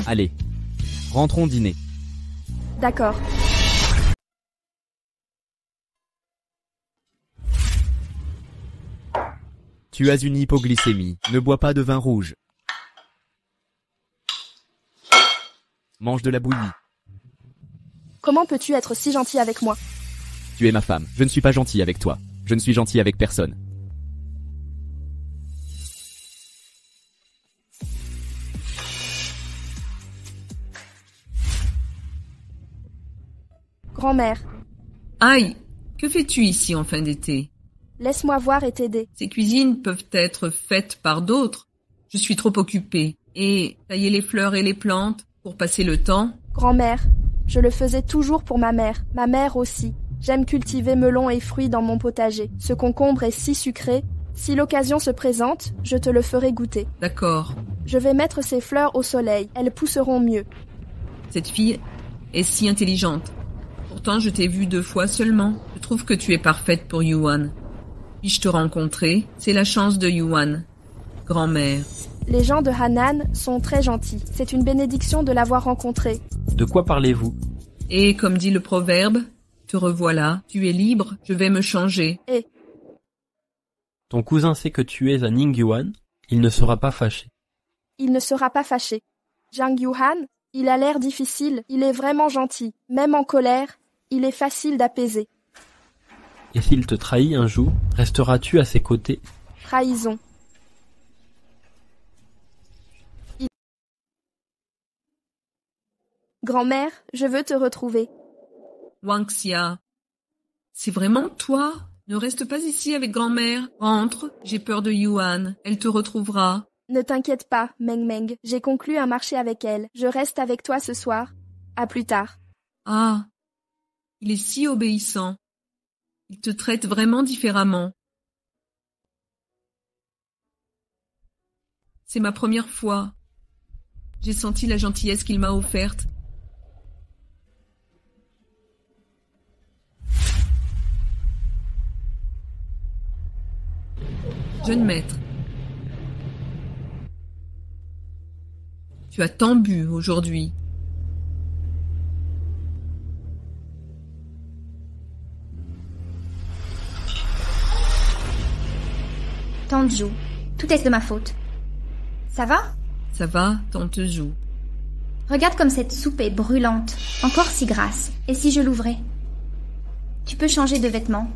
Allez, rentrons dîner. D'accord. Tu as une hypoglycémie. Ne bois pas de vin rouge. Mange de la bouillie. Comment peux-tu être si gentil avec moi? Tu es ma femme. Je ne suis pas gentil avec toi. Je ne suis gentil avec personne. Grand-mère, Aïe, que fais-tu ici en fin d'été? laisse-moi voir et t'aider. Ces cuisines peuvent être faites par d'autres. Je suis trop occupée. Et tailler les fleurs et les plantes pour passer le temps? Grand-mère, je le faisais toujours pour ma mère aussi. J'aime cultiver melons et fruits dans mon potager. Ce concombre est si sucré. Si l'occasion se présente, je te le ferai goûter. D'accord. Je vais mettre ces fleurs au soleil. Elles pousseront mieux. Cette fille est si intelligente. Pourtant, je t'ai vue 2 fois seulement. Je trouve que tu es parfaite pour Yuan. Puis-je te rencontrer? C'est la chance de Yuan. Grand-mère. Les gens de Hanan sont très gentils. C'est une bénédiction de l'avoir rencontré. De quoi parlez-vous? Et comme dit le proverbe, te revoilà, tu es libre, je vais me changer. Et Ton cousin sait que tu es à Ningyuan, il ne sera pas fâché. il ne sera pas fâché. Jiang Yuhan, Il a l'air difficile, il est vraiment gentil. Même en colère, il est facile d'apaiser. Et s'il te trahit un jour, resteras-tu à ses côtés? Trahison. Grand-mère, je veux te retrouver. Wangxia, c'est vraiment toi? Ne reste pas ici avec grand-mère. Rentre, j'ai peur de Yuan. Elle te retrouvera. Ne t'inquiète pas, Meng Meng. J'ai conclu un marché avec elle. Je reste avec toi ce soir. À plus tard. Ah, il est si obéissant. Il te traite vraiment différemment. C'est ma première fois. J'ai senti la gentillesse qu'il m'a offerte. Jeune maître, tu as tant bu aujourd'hui. Tante Zhu, tout est de ma faute. Ça va? Ça va, tante Zhu. Regarde comme cette soupe est brûlante, encore si grasse. Et si je l'ouvrais? Tu peux changer de vêtements.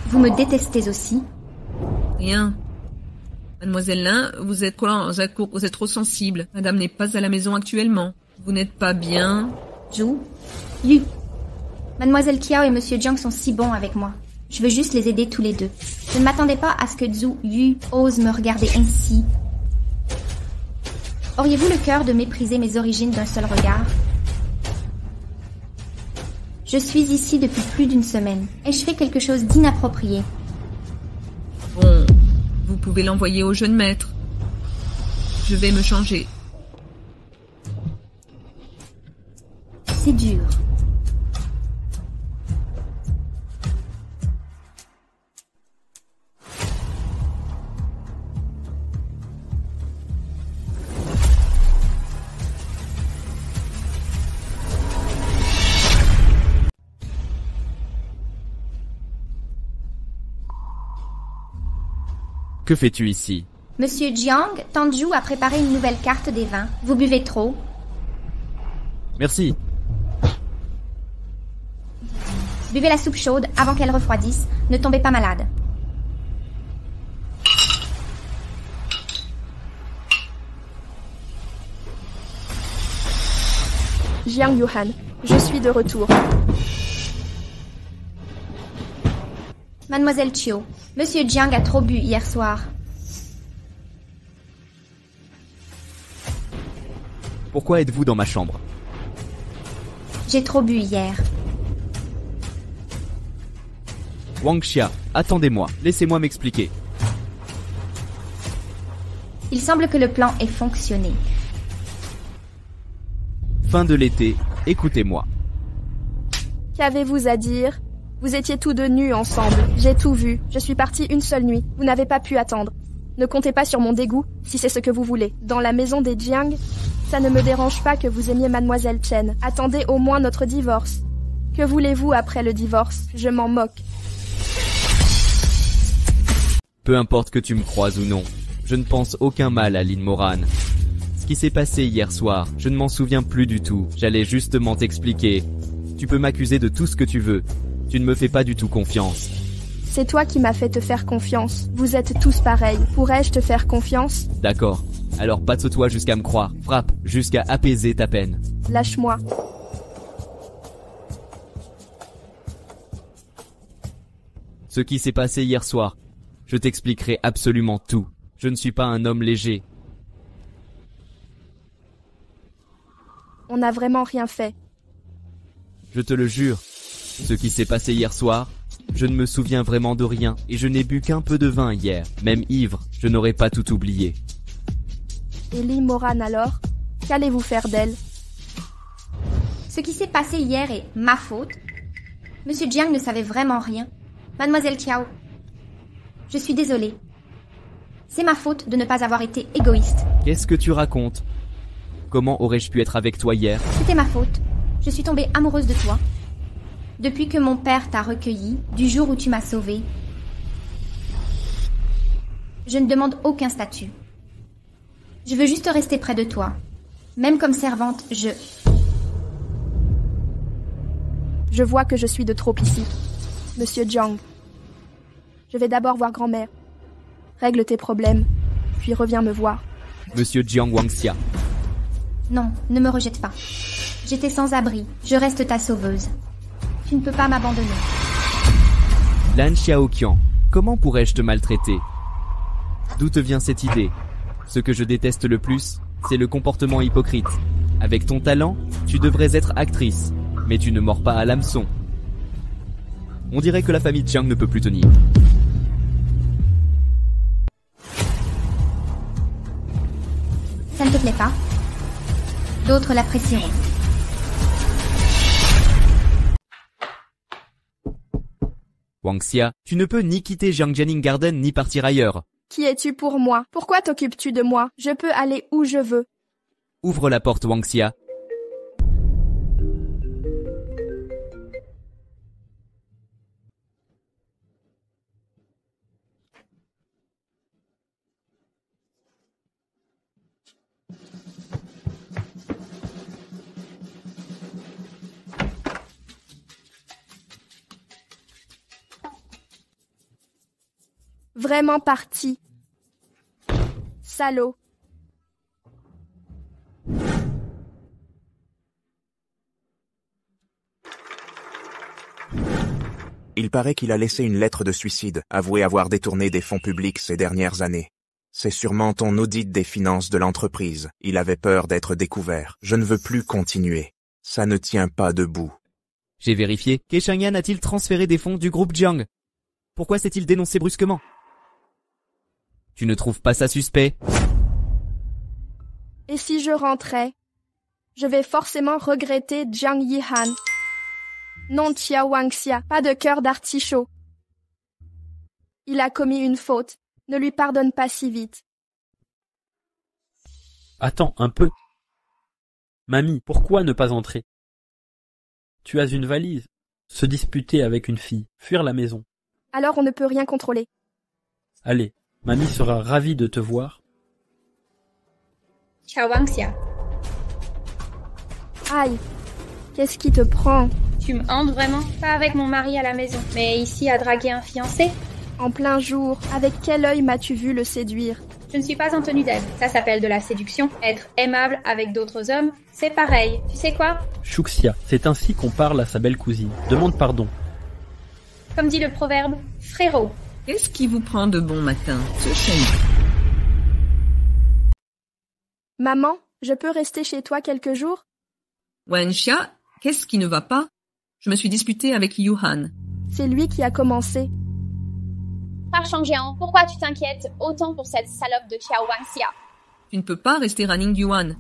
Vous me détestez aussi? Rien. Mademoiselle Lin, vous êtes trop sensible. Madame n'est pas à la maison actuellement. Vous n'êtes pas bien. Zhu, Yu. Mademoiselle Kiao et Monsieur Jiang sont si bons avec moi. Je veux juste les aider tous les deux. Je ne m'attendais pas à ce que Zhu Yu ose me regarder ainsi. Auriez-vous le cœur de mépriser mes origines d'un seul regard? Je suis ici depuis plus d'une semaine. Ai-je fait quelque chose d'inapproprié? Bon, vous pouvez l'envoyer au jeune maître. Je vais me changer. C'est dur. Que fais-tu ici? Monsieur Jiang, tante Zhu a préparé une nouvelle carte des vins. Vous buvez trop? Merci. Buvez la soupe chaude avant qu'elle refroidisse. Ne tombez pas malade. Jiang Yuhan, je suis de retour. Mademoiselle Chiu, Monsieur Jiang a trop bu hier soir. Pourquoi êtes-vous dans ma chambre? J'ai trop bu hier. Wangxia, attendez-moi, laissez-moi m'expliquer. Il semble que le plan ait fonctionné. Fin de l'été, écoutez-moi. Qu'avez-vous à dire? Vous étiez tous deux nus ensemble. J'ai tout vu. Je suis partie une seule nuit. Vous n'avez pas pu attendre. Ne comptez pas sur mon dégoût, si c'est ce que vous voulez. Dans la maison des Jiang, ça ne me dérange pas que vous aimiez Mademoiselle Chen. Attendez au moins notre divorce. Que voulez-vous après le divorce? Je m'en moque. Peu importe que tu me croises ou non, je ne pense aucun mal à Lin Moran. Ce qui s'est passé hier soir, je ne m'en souviens plus du tout. J'allais justement t'expliquer. Tu peux m'accuser de tout ce que tu veux. Tu ne me fais pas du tout confiance. C'est toi qui m'as fait te faire confiance. Vous êtes tous pareils. Pourrais-je te faire confiance? D'accord. Alors passe-toi jusqu'à me croire. Frappe jusqu'à apaiser ta peine. Lâche-moi. Ce qui s'est passé hier soir, je t'expliquerai absolument tout. Je ne suis pas un homme léger. On n'a vraiment rien fait. Je te le jure. Ce qui s'est passé hier soir, je ne me souviens vraiment de rien et je n'ai bu qu'un peu de vin hier. Même ivre, je n'aurais pas tout oublié. Et Lin Moran alors? Qu'allez-vous faire d'elle? Ce qui s'est passé hier est ma faute. Monsieur Jiang ne savait vraiment rien. Mademoiselle Kiao, je suis désolée. C'est ma faute de ne pas avoir été égoïste. Qu'est-ce que tu racontes? Comment aurais-je pu être avec toi hier? C'était ma faute. Je suis tombée amoureuse de toi. Depuis que mon père t'a recueilli, du jour où tu m'as sauvée, je ne demande aucun statut. Je veux juste rester près de toi. Même comme servante, Je vois que je suis de trop ici. Monsieur Jiang. Je vais d'abord voir grand-mère. Règle tes problèmes, puis reviens me voir. Monsieur Jiang Wangxia. Non, ne me rejette pas. J'étais sans abri. Je reste ta sauveuse. Tu ne peux pas m'abandonner. Lan Xiaoqian, comment pourrais-je te maltraiter? D'où te vient cette idée? Ce que je déteste le plus, c'est le comportement hypocrite. Avec ton talent, tu devrais être actrice, mais tu ne mords pas à l'hameçon. On dirait que la famille Jiang ne peut plus tenir. Ça ne te plaît pas? D'autres l'apprécieront. Wangxia, tu ne peux ni quitter Jiangjianing Garden ni partir ailleurs. Qui es-tu pour moi? Pourquoi t'occupes-tu de moi? Je peux aller où je veux. Ouvre la porte, Wangxia. Vraiment parti. Salaud. Il paraît qu'il a laissé une lettre de suicide, avoué avoir détourné des fonds publics ces dernières années. C'est sûrement ton audit des finances de l'entreprise. Il avait peur d'être découvert. Je ne veux plus continuer. Ça ne tient pas debout. J'ai vérifié. Ke Shangyan a-t-il transféré des fonds du groupe Jiang? Pourquoi s'est-il dénoncé brusquement? Tu ne trouves pas ça suspect? Et si je rentrais? Je vais forcément regretter Jiang Yihan. Non, Tia Wangxia, pas de cœur d'artichaut. Il a commis une faute. Ne lui pardonne pas si vite. Attends un peu. Mamie, pourquoi ne pas entrer? Tu as une valise. Se disputer avec une fille, fuir la maison. Alors on ne peut rien contrôler. Allez, mamie sera ravie de te voir. Ciao Wangxia. Aïe, qu'est-ce qui te prend? Tu me hantes vraiment? Pas avec mon mari à la maison, mais ici à draguer un fiancé? En plein jour, avec quel œil m'as-tu vu le séduire? Je ne suis pas en tenue d'aide. Ça s'appelle de la séduction. Être aimable avec d'autres hommes, c'est pareil. Tu sais quoi? Shuxia, c'est ainsi qu'on parle à sa belle cousine. Demande pardon. Comme dit le proverbe, frérot. Qu'est-ce qui vous prend de bon matin, ce chien? Maman, je peux rester chez toi quelques jours? Wenxia, qu'est-ce qui ne va pas? Je me suis disputée avec Yuhan. C'est lui qui a commencé. Frère Shangjian, pourquoi tu t'inquiètes autant pour cette salope de Tia Wangxia? Tu ne peux pas rester à Ningyuan.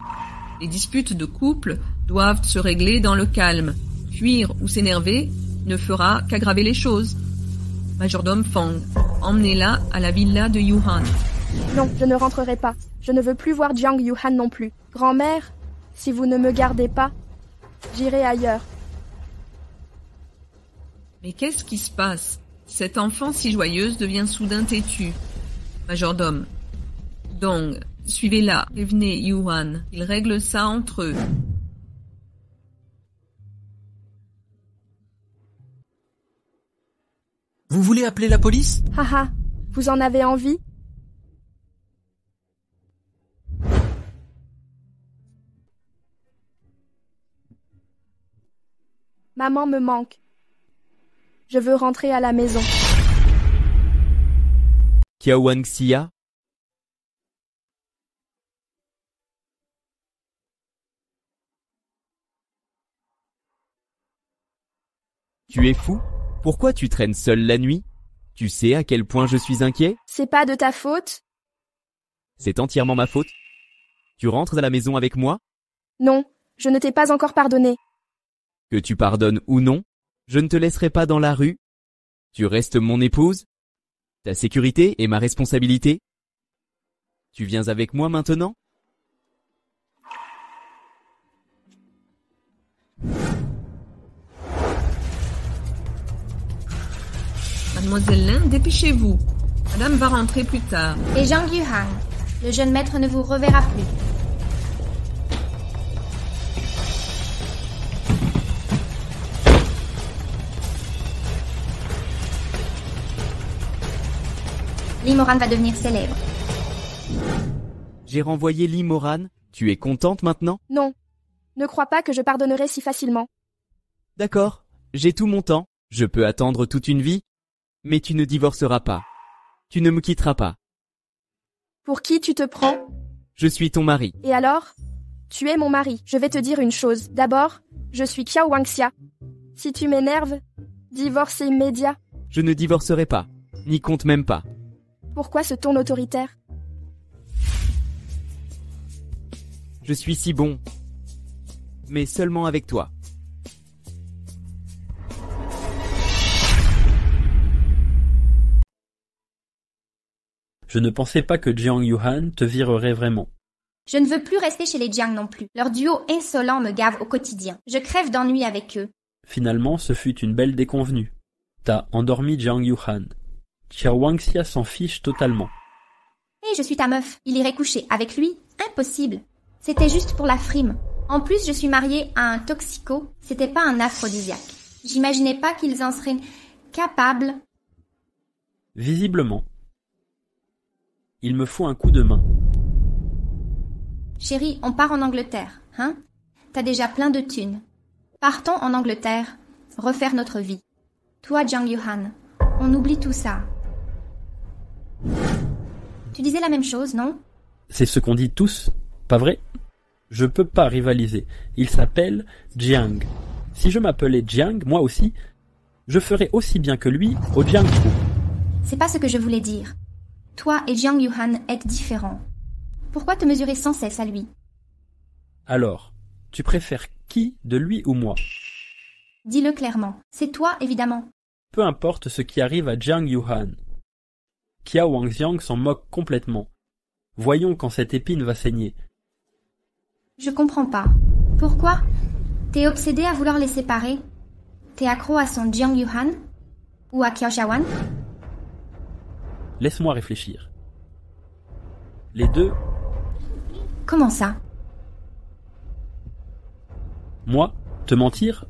Les disputes de couple doivent se régler dans le calme. Fuir ou s'énerver ne fera qu'aggraver les choses. Majordome Fang, emmenez-la à la villa de Yuhan. Non, je ne rentrerai pas. Je ne veux plus voir Jiang Yuhan non plus. Grand-mère, si vous ne me gardez pas, j'irai ailleurs. Mais qu'est-ce qui se passe? Cette enfant si joyeuse devient soudain têtue. Majordome. Dong, suivez-la, prévenez Yuhan. Ils règlent ça entre eux. Vous voulez appeler la police? Haha, vous en avez envie? Maman me manque. Je veux rentrer à la maison. Tia Wangxia? Tu es fou? Pourquoi tu traînes seul la nuit? Tu sais à quel point je suis inquiet? C'est pas de ta faute? C'est entièrement ma faute. Tu rentres à la maison avec moi? Non, je ne t'ai pas encore pardonné. Que tu pardonnes ou non, je ne te laisserai pas dans la rue. Tu restes mon épouse. Ta sécurité est ma responsabilité. Tu viens avec moi maintenant? Mademoiselle Lin, dépêchez-vous. Madame va rentrer plus tard. Et Jiang Yuhan, Le jeune maître ne vous reverra plus. Lee Moran va devenir célèbre. J'ai renvoyé Lee Moran. Tu es contente maintenant? Non. Ne crois pas que je pardonnerai si facilement. D'accord, j'ai tout mon temps. Je peux attendre toute une vie. Mais tu ne divorceras pas. Tu ne me quitteras pas. Pour qui tu te prends? Je suis ton mari. Et alors? Tu es mon mari. Je vais te dire une chose. D'abord, je suis Qiao Wangxia. Si tu m'énerves, divorce immédiat. Je ne divorcerai pas. N'y compte même pas. Pourquoi ce ton autoritaire? Je suis si bon. Mais seulement avec toi. Je ne pensais pas que Jiang Yuhan te virerait vraiment. Je ne veux plus rester chez les Jiang non plus. Leur duo insolent me gave au quotidien. Je crève d'ennui avec eux. Finalement, ce fut une belle déconvenue. T'as endormi Jiang Yuhan. Qiao Wangxia s'en fiche totalement. Hé, je suis ta meuf. Il irait coucher avec lui? Impossible. C'était juste pour la frime. En plus, je suis mariée à un toxico. C'était pas un aphrodisiaque. J'imaginais pas qu'ils en seraient capables. Visiblement. Il me faut un coup de main. Chérie, on part en Angleterre, hein? T'as déjà plein de thunes. Partons en Angleterre, refaire notre vie. Toi, Jiang Yuhan, on oublie tout ça. Tu disais la même chose, non? C'est ce qu'on dit tous, pas vrai? Je peux pas rivaliser. Il s'appelle Jiang. Si je m'appelais Jiang, moi aussi, je ferais aussi bien que lui au Jiangsu. C'est pas ce que je voulais dire. Toi et Jiang Yuhan êtes différents. Pourquoi te mesurer sans cesse à lui? Alors, tu préfères qui de lui ou moi? Dis-le clairement. C'est toi, évidemment. Peu importe ce qui arrive à Jiang Yuhan. Qiao Wangxiang s'en moque complètement. Voyons quand cette épine va saigner. Je comprends pas. Pourquoi? T'es obsédé à vouloir les séparer? T'es accro à son Jiang Yuhan? Ou à Qiao Shawan? Laisse-moi réfléchir. Les deux... Comment ça? Moi, te mentir,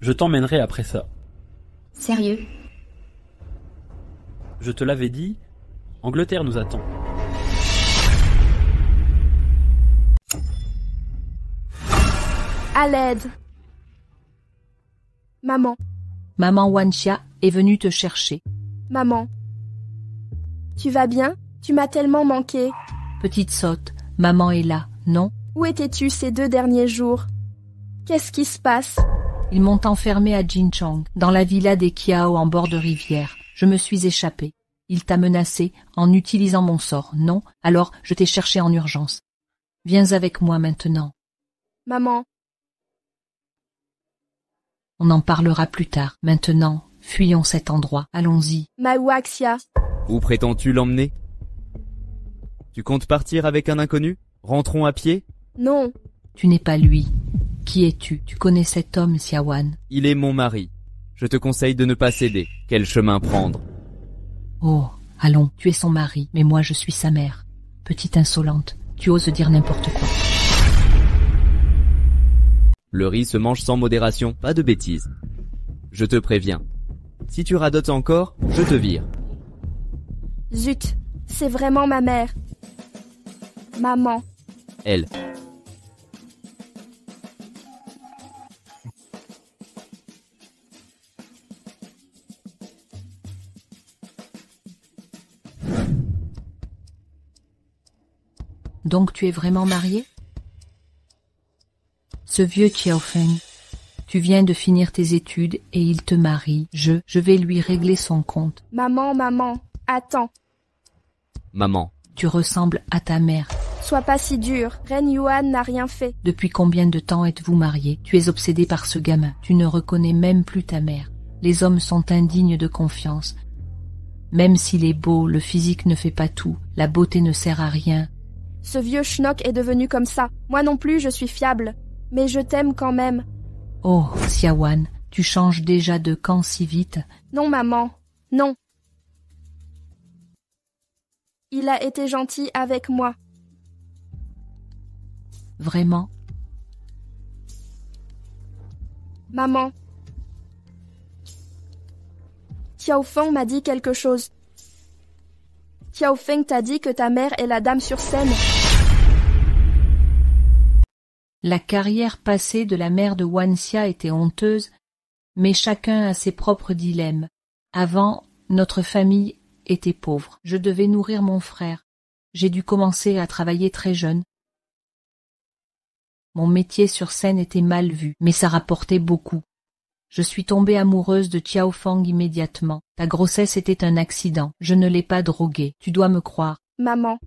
je t'emmènerai après ça. Sérieux? Je te l'avais dit, Angleterre nous attend. À l'aide. Maman. Maman Wanxia est venue te chercher. Maman. Tu vas bien? Tu m'as tellement manqué. Petite sotte, maman est là, non? Où étais-tu ces 2 derniers jours? Qu'est-ce qui se passe? Ils m'ont enfermée à Jinchang, dans la villa des Qiao en bord de rivière. Je me suis échappée. Il t'a menacé en utilisant mon sort, non? Alors je t'ai cherché en urgence. Viens avec moi maintenant. Maman. On en parlera plus tard. Maintenant, fuyons cet endroit. Allons-y. Mahuaxia. Où prétends-tu l'emmener? Tu comptes partir avec un inconnu? Rentrons à pied? Non. Tu n'es pas lui. Qui es-tu? Tu connais cet homme, Xiawan? Il est mon mari. Je te conseille de ne pas céder. Quel chemin prendre? Oh, allons, tu es son mari, mais moi je suis sa mère. Petite insolente, tu oses dire n'importe quoi. Le riz se mange sans modération, pas de bêtises. Je te préviens. Si tu radotes encore, je te vire. Zut, c'est vraiment ma mère. Maman. Elle. Donc tu es vraiment marié? Ce vieux Qiaofeng, tu viens de finir tes études et il te marie. Je vais lui régler son compte. Maman, attends. Maman. Tu ressembles à ta mère. Sois pas si dur. Reine Yuan n'a rien fait. Depuis combien de temps êtes-vous mariés? Tu es obsédé par ce gamin. Tu ne reconnais même plus ta mère. Les hommes sont indignes de confiance. Même s'il est beau, le physique ne fait pas tout. La beauté ne sert à rien. Ce vieux schnock est devenu comme ça. Moi non plus, je suis fiable. Mais je t'aime quand même. Oh, Xiawan, tu changes déjà de camp si vite. Non, maman. Non. Il a été gentil avec moi. Vraiment? Maman. Xiaofeng m'a dit quelque chose. Xiaofeng t'a dit que ta mère est la dame sur scène. La carrière passée de la mère de Wanxia était honteuse, mais chacun a ses propres dilemmes. Avant, notre famille était pauvre. Je devais nourrir mon frère. J'ai dû commencer à travailler très jeune. Mon métier sur scène était mal vu, mais ça rapportait beaucoup. Je suis tombée amoureuse de Xiaofeng immédiatement. Ta grossesse était un accident. Je ne l'ai pas droguée. Tu dois me croire. Maman,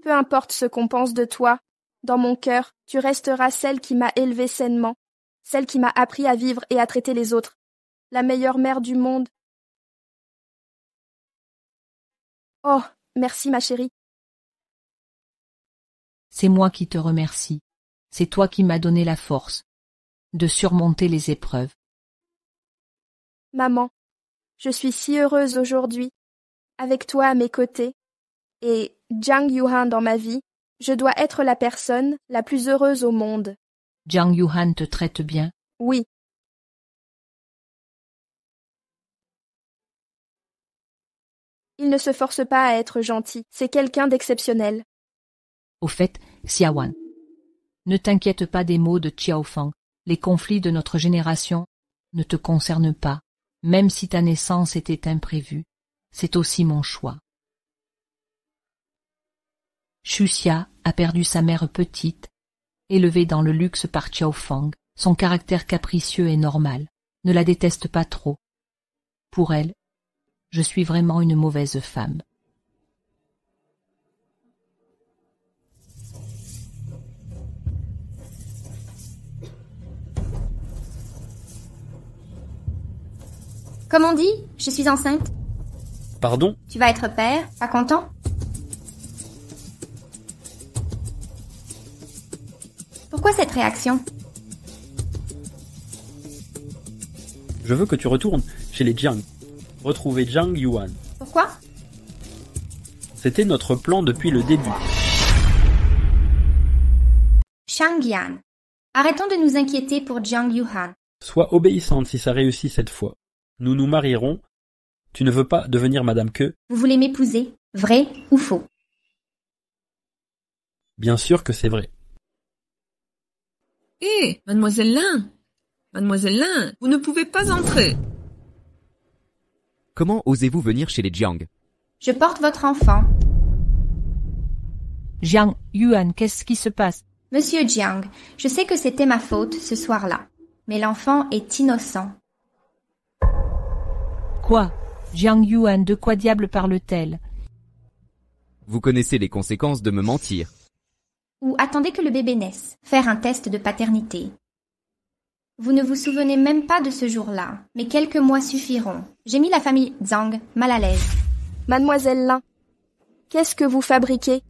peu importe ce qu'on pense de toi, dans mon cœur, tu resteras celle qui m'a élevée sainement, celle qui m'a appris à vivre et à traiter les autres, la meilleure mère du monde. Oh, merci ma chérie. C'est moi qui te remercie. C'est toi qui m'as donné la force de surmonter les épreuves. Maman, je suis si heureuse aujourd'hui, avec toi à mes côtés, et Jiang Yuhan dans ma vie. Je dois être la personne la plus heureuse au monde. Jiang Yuhan te traite bien? Oui. Il ne se force pas à être gentil, c'est quelqu'un d'exceptionnel. Au fait, Xiaowan, ne t'inquiète pas des mots de Xiaofeng. Les conflits de notre génération ne te concernent pas. Même si ta naissance était imprévue, c'est aussi mon choix. Xuxia a perdu sa mère petite, élevée dans le luxe par Xiaofeng. Son caractère capricieux est normal. Ne la déteste pas trop. Pour elle, je suis vraiment une mauvaise femme. Comme on dit, je suis enceinte. Pardon? Tu vas être père, pas content? Pourquoi cette réaction? Je veux que tu retournes chez les Jiang. Retrouver Jiang Yuan. Pourquoi? C'était notre plan depuis le début. Shangyan. Arrêtons de nous inquiéter pour Jiang Yuhan. Sois obéissante si ça réussit cette fois. Nous nous marierons. Tu ne veux pas devenir Madame Que? Vous voulez m'épouser, vrai ou faux? Bien sûr que c'est vrai. Hé, mademoiselle Lin! Mademoiselle Lin, vous ne pouvez pas entrer. Comment osez-vous venir chez les Jiang? Je porte votre enfant. Jiang Yuan, qu'est-ce qui se passe? Monsieur Jiang, je sais que c'était ma faute ce soir-là, mais l'enfant est innocent. Quoi? Jiang Yuan, de quoi diable parle-t-elle? Vous connaissez les conséquences de me mentir. Ou attendez que le bébé naisse, faire un test de paternité. Vous ne vous souvenez même pas de ce jour-là, mais quelques mois suffiront. J'ai mis la famille Zhang mal à l'aise. Mademoiselle Lin, qu'est-ce que vous fabriquez?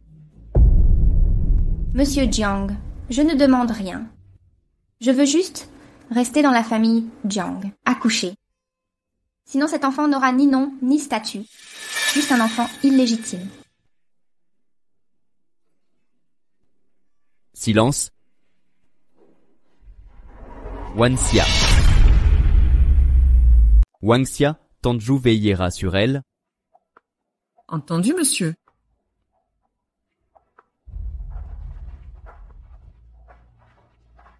Monsieur Jiang, je ne demande rien. Je veux juste rester dans la famille Jiang, accoucher. Sinon cet enfant n'aura ni nom ni statut, juste un enfant illégitime. Silence. Wanxia. Wanxia, Tanju veillera sur elle. Entendu, monsieur.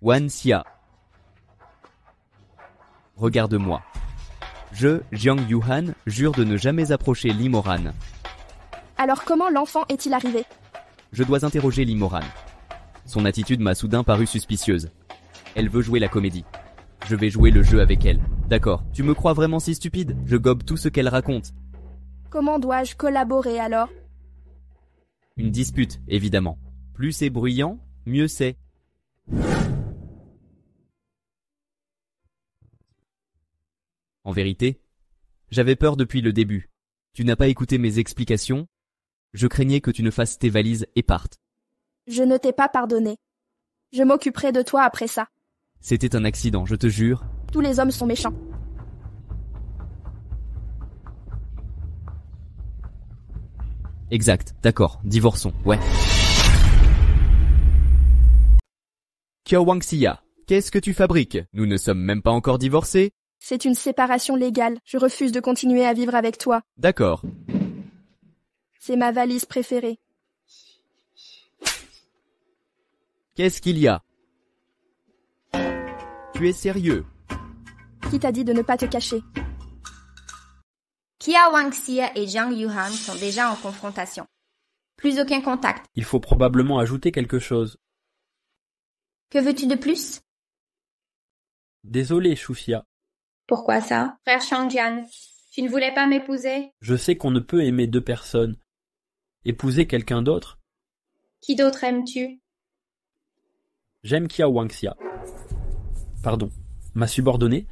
Wanxia. Regarde-moi. Je, Jiang Yuhan, jure de ne jamais approcher Limoran. Alors comment l'enfant est-il arrivé? Je dois interroger Limoran. Son attitude m'a soudain paru suspicieuse. Elle veut jouer la comédie. Je vais jouer le jeu avec elle. D'accord. Tu me crois vraiment si stupide? Je gobe tout ce qu'elle raconte. Comment dois-je collaborer alors? Une dispute, évidemment. Plus c'est bruyant, mieux c'est. En vérité, j'avais peur depuis le début. Tu n'as pas écouté mes explications. Je craignais que tu ne fasses tes valises et partes. Je ne t'ai pas pardonné. Je m'occuperai de toi après ça. C'était un accident, je te jure. Tous les hommes sont méchants. Exact, d'accord, divorçons, ouais. Kiao Wangxia, qu'est-ce que tu fabriques? Nous ne sommes même pas encore divorcés. C'est une séparation légale. Je refuse de continuer à vivre avec toi. D'accord. C'est ma valise préférée. Qu'est-ce qu'il y a? Tu es sérieux? Qui t'a dit de ne pas te cacher? Kiao Wangxia et Jiang Yuhan sont déjà en confrontation. Plus aucun contact. Il faut probablement ajouter quelque chose. Que veux-tu de plus? Désolé, Shuxia. Pourquoi ça? Frère Shangjian, tu ne voulais pas m'épouser? Je sais qu'on ne peut aimer deux personnes. Épouser quelqu'un d'autre? Qui d'autre aimes-tu? J'aime Kiao Wangxia. Pardon, ma subordonnée?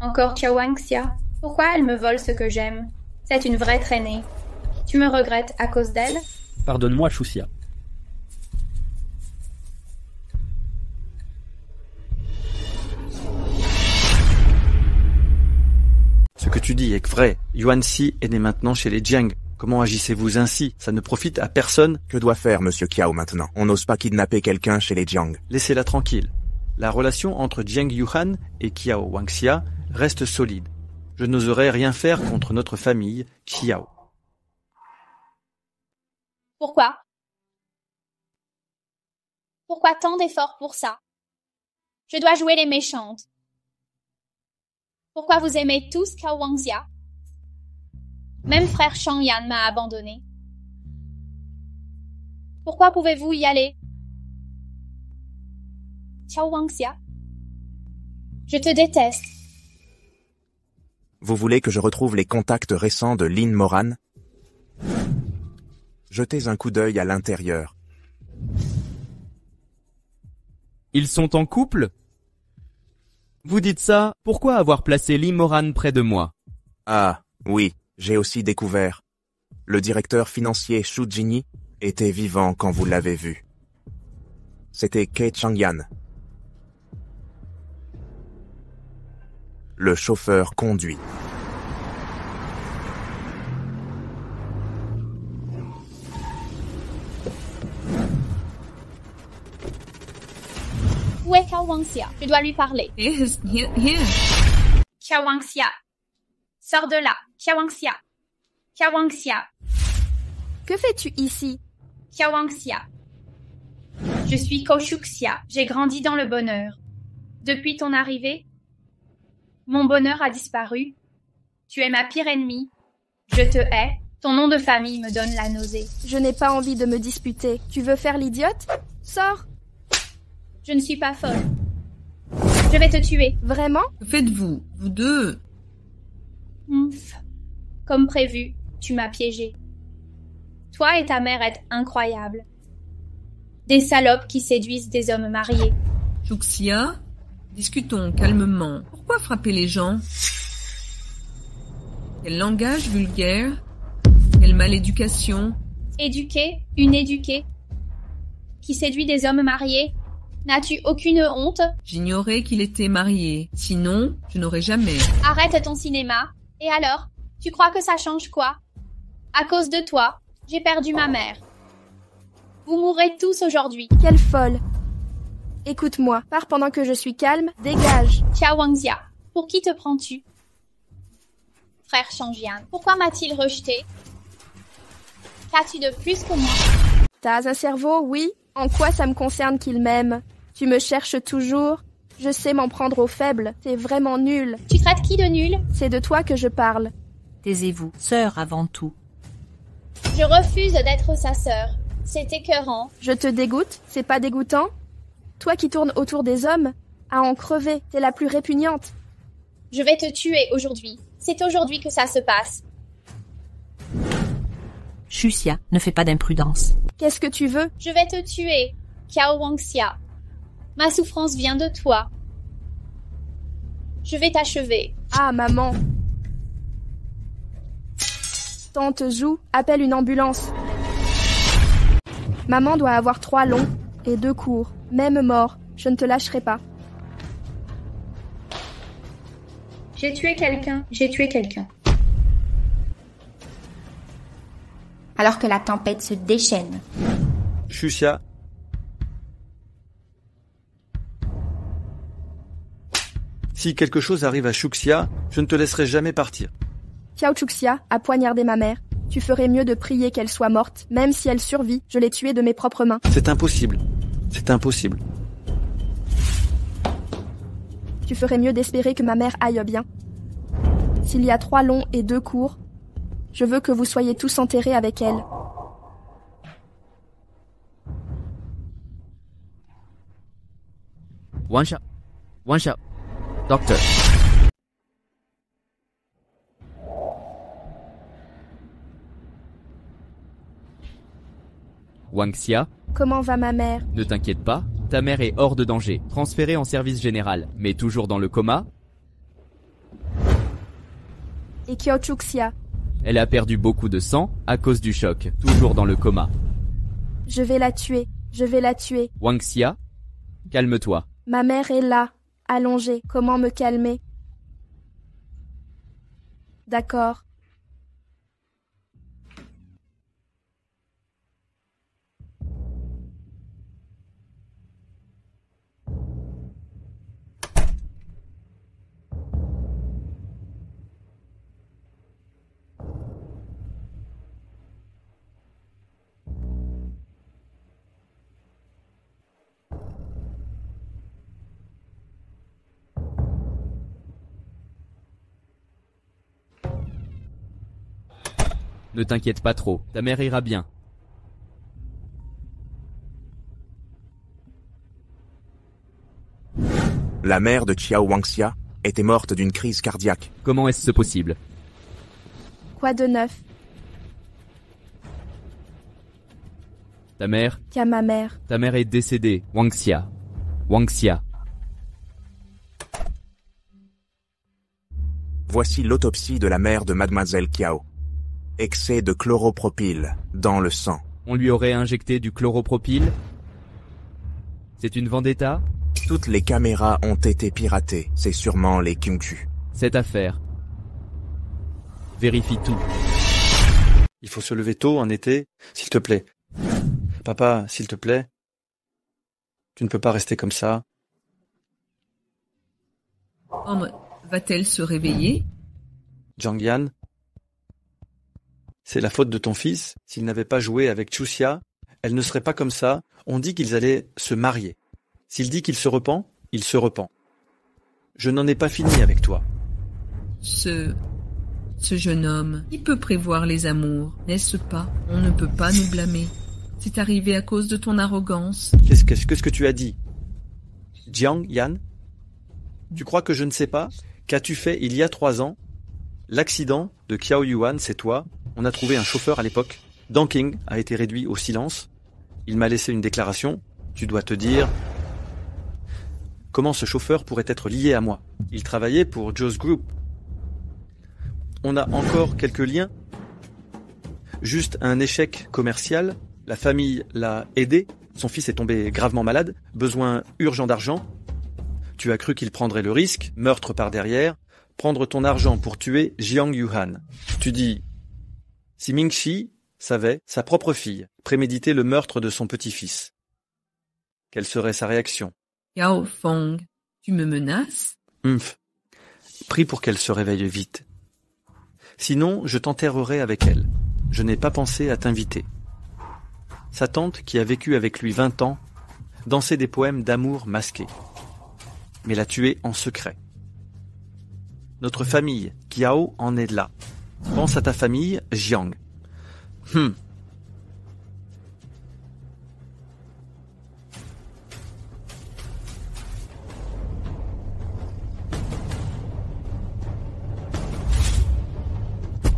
Encore Kiao Wangxia. Pourquoi elle me vole ce que j'aime? C'est une vraie traînée. Tu me regrettes à cause d'elle? Pardonne-moi, Shuxia. Ce que tu dis est vrai. Yuan Si est né maintenant chez les Jiang. Comment agissez-vous ainsi? Ça ne profite à personne. Que doit faire Monsieur Kiao maintenant? On n'ose pas kidnapper quelqu'un chez les Jiang. Laissez-la tranquille. La relation entre Jiang Yuhan et Kiao Wangxia reste solide. Je n'oserais rien faire contre notre famille, Kiao. Pourquoi? Pourquoi tant d'efforts pour ça? Je dois jouer les méchantes. Pourquoi vous aimez tous Kiao Wangxia? Même frère Shangyan m'a abandonné. Pourquoi pouvez-vous y aller? Kiao Wangxia, je te déteste. Vous voulez que je retrouve les contacts récents de Lin Moran? Jetez un coup d'œil à l'intérieur. Ils sont en couple? Vous dites ça, pourquoi avoir placé Lin Moran près de moi? Ah, oui, j'ai aussi découvert. Le directeur financier Xu Jinyi était vivant quand vous l'avez vu. C'était Kei Changyan. Le chauffeur conduit. Où est Kiao Wangxia? Je dois lui parler. Here. Kiao Wangxia. Sors de là. Kiao Wangxia. Kiao Wangxia. Que fais-tu ici? Kiao Wangxia. Je suis Ko Shuxia. J'ai grandi dans le bonheur. Depuis ton arrivée, mon bonheur a disparu. Tu es ma pire ennemie. Je te hais. Ton nom de famille me donne la nausée. Je n'ai pas envie de me disputer. Tu veux faire l'idiote? Sors! Je ne suis pas folle. Je vais te tuer. Vraiment? Que faites-vous, vous deux? Comme prévu, tu m'as piégé. Toi et ta mère êtes incroyables. Des salopes qui séduisent des hommes mariés. Shuxia, discutons calmement. Pourquoi frapper les gens? Quel langage vulgaire? Quelle maléducation? Éduquée, une éduquée, qui séduit des hommes mariés. N'as-tu aucune honte? J'ignorais qu'il était marié. Sinon, je n'aurais jamais. Arrête ton cinéma. Et alors? Tu crois que ça change quoi? À cause de toi, j'ai perdu ma mère. Vous mourrez tous aujourd'hui. Quelle folle! Écoute-moi, pars pendant que je suis calme, dégage! Kiao Wangxia, pour qui te prends-tu? Frère Shangjian, pourquoi m'a-t-il rejeté? Qu'as-tu de plus que moi? T'as un cerveau, oui? En quoi ça me concerne qu'il m'aime? Tu me cherches toujours? Je sais m'en prendre aux faibles, t'es vraiment nul. Tu traites qui de nul? C'est de toi que je parle. Taisez-vous, sœur avant tout. Je refuse d'être sa sœur. C'est écœurant. Je te dégoûte? C'est pas dégoûtant? Toi qui tournes autour des hommes, à en crever, t'es la plus répugnante. Je vais te tuer aujourd'hui. C'est aujourd'hui que ça se passe. Shuxia, ne fais pas d'imprudence. Qu'est-ce que tu veux? Je vais te tuer, Kiao Wangxia. Ma souffrance vient de toi. Je vais t'achever. Ah, maman. Tante Zhou, appelle une ambulance. Maman doit avoir 3 longs et 2 courts. Même mort, je ne te lâcherai pas. J'ai tué quelqu'un. alors que la tempête se déchaîne. Xuxia. Si quelque chose arrive à Xuxia, je ne te laisserai jamais partir. Xiao Chuxia a poignardé ma mère. Tu ferais mieux de prier qu'elle soit morte. Même si elle survit, je l'ai tuée de mes propres mains. C'est impossible. C'est impossible. Tu ferais mieux d'espérer que ma mère aille bien. S'il y a 3 longs et 2 courts, je veux que vous soyez tous enterrés avec elle. One shot. Docteur. Wang Xia, Comment va ma mère? ne t'inquiète pas, ta mère est hors de danger, transférée en service général, mais toujours dans le coma. Et Xiao Chuxia, Elle a perdu beaucoup de sang à cause du choc, toujours dans le coma. je vais la tuer. Je vais la tuer. Wang Xia, calme-toi. Ma mère est là, allongée. Comment me calmer? D'accord. Ne t'inquiète pas trop, ta mère ira bien. La mère de Xiao Wangxia était morte d'une crise cardiaque. Comment est-ce possible? Quoi de neuf? Ta mère Qu'a ma mère? Ta mère est décédée, Wang Xia. Wang Xia. Voici l'autopsie de la mère de Mademoiselle Qiao. Excès de chloropropyle dans le sang. On lui aurait injecté du chloropropyle? C'est une vendetta? Toutes les caméras ont été piratées. C'est sûrement les Kyungju. Cette affaire. Vérifie tout. Il faut se lever tôt en été, s'il te plaît. Papa, s'il te plaît. Tu ne peux pas rester comme ça. Va-t-elle se réveiller? Jiang Yan, c'est la faute de ton fils. S'il n'avait pas joué avec Xuxia, elle ne serait pas comme ça. On dit qu'ils allaient se marier. S'il dit qu'il se repent, il se repent. Je n'en ai pas fini avec toi. Ce jeune homme, il peut prévoir les amours, n'est-ce pas? On ne peut pas nous blâmer. C'est arrivé à cause de ton arrogance. Qu'est-ce que tu as dit? Jiang Yan, tu crois que je ne sais pas? Qu'as-tu fait il y a 3 ans? L'accident de Qiao Yuan, c'est toi. On a trouvé un chauffeur à l'époque. Danking a été réduit au silence. Il m'a laissé une déclaration. Tu dois te dire... Comment ce chauffeur pourrait être lié à moi? Il travaillait pour Joe's Group. On a encore quelques liens. Juste un échec commercial. La famille l'a aidé. Son fils est tombé gravement malade. Besoin urgent d'argent. Tu as cru qu'il prendrait le risque. Meurtre par derrière. Prendre ton argent pour tuer Jiang Yuhan. Tu dis... Si Mingxi savait, sa propre fille, préméditer le meurtre de son petit-fils, quelle serait sa réaction? Yao Feng, tu me menaces? Prie pour qu'elle se réveille vite. Sinon, je t'enterrerai avec elle. Je n'ai pas pensé à t'inviter. Sa tante, qui a vécu avec lui 20 ans, dansait des poèmes d'amour masqués, mais l'a tué en secret. Notre famille, Qiao, en est là. Pense à ta famille, Jiang.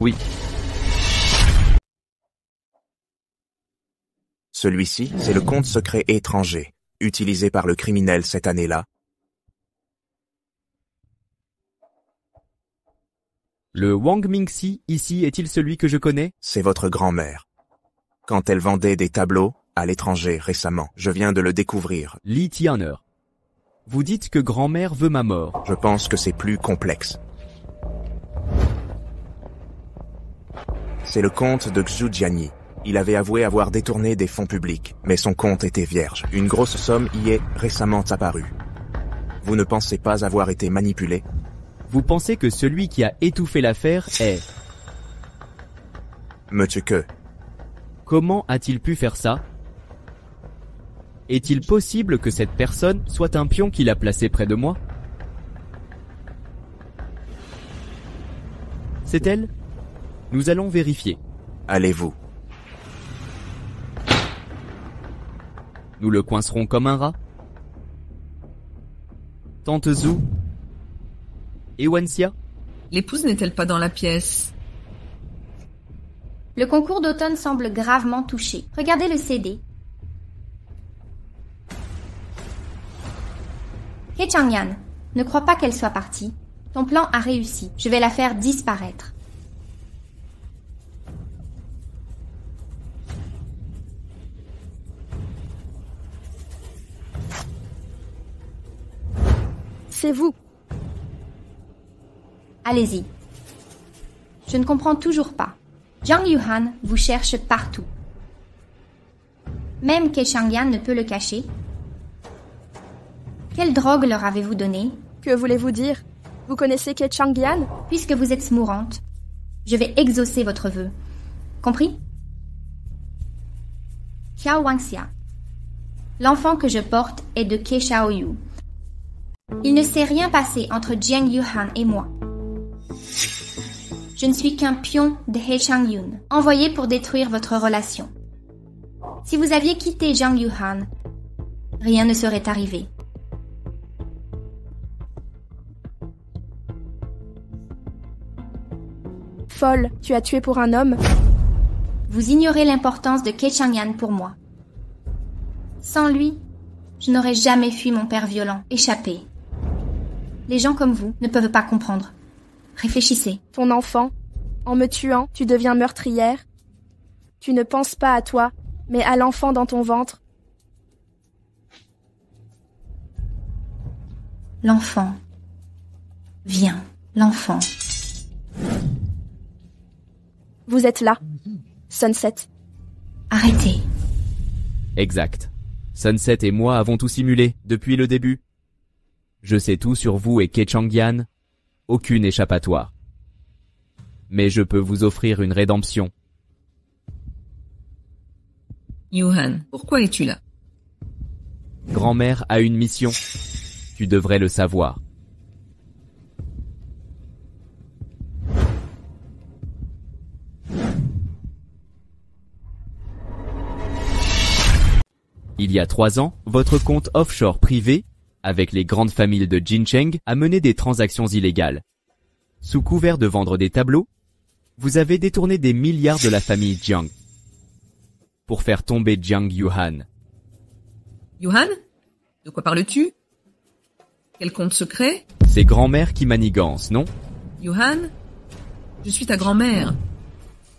Oui. Celui-ci, c'est le compte secret étranger, utilisé par le criminel cette année-là. Le Wang Mingxi, ici, est-il celui que je connais? C'est votre grand-mère. Quand elle vendait des tableaux à l'étranger récemment, je viens de le découvrir. Li Tianer. Vous dites que grand-mère veut ma mort. Je pense que c'est plus complexe. C'est le comte de Xu Jianyi. Il avait avoué avoir détourné des fonds publics, mais son compte était vierge. Une grosse somme y est récemment apparue. Vous ne pensez pas avoir été manipulé? Vous pensez que celui qui a étouffé l'affaire est... Monsieur Que. Comment a-t-il pu faire ça? Est-il possible que cette personne soit un pion qu'il a placé près de moi? C'est elle? Nous allons vérifier. Allez-vous. Nous le coincerons comme un rat. Tante Zhu? Et Wanxia? L'épouse n'est-elle pas dans la pièce? Le concours d'automne semble gravement touché. Regardez le CD. He Changyan, ne crois pas qu'elle soit partie. Ton plan a réussi. Je vais la faire disparaître. C'est vous. Allez-y. Je ne comprends toujours pas. Jiang Yuhan vous cherche partout. Même Ke Changyan ne peut le cacher. Quelle drogue leur avez-vous donnée? Que voulez-vous dire? Vous connaissez Ke Changyan? Puisque vous êtes mourante, je vais exaucer votre vœu. Compris? Xiao Wanxia. L'enfant que je porte est de Ke Xiaoyu. Il ne s'est rien passé entre Jiang Yuhan et moi. Je ne suis qu'un pion de He Changyun, envoyé pour détruire votre relation. Si vous aviez quitté Jiang Yuhan, rien ne serait arrivé. Folle, tu as tué pour un homme? Vous ignorez l'importance de Ke Changyan pour moi. Sans lui, je n'aurais jamais fui mon père violent, échappé. Les gens comme vous ne peuvent pas comprendre. Réfléchissez. Ton enfant, en me tuant, tu deviens meurtrière. Tu ne penses pas à toi, mais à l'enfant dans ton ventre. L'enfant. Viens, l'enfant. Vous êtes là. Sunset. Arrêtez. Exact. Sunset et moi avons tout simulé, depuis le début. Je sais tout sur vous et Ke Changyan. Aucune échappatoire. Mais je peux vous offrir une rédemption. Yuhan, pourquoi es-tu là? Grand-mère a une mission. Tu devrais le savoir. Il y a 3 ans, votre compte offshore privé, avec les grandes familles de Jincheng, a mené des transactions illégales. Sous couvert de vendre des tableaux, vous avez détourné des milliards de la famille Jiang pour faire tomber Jiang Yuhan. Yuhan? De quoi parles-tu? Quel compte secret? C'est grand-mère qui manigance, non? Yuhan? Je suis ta grand-mère.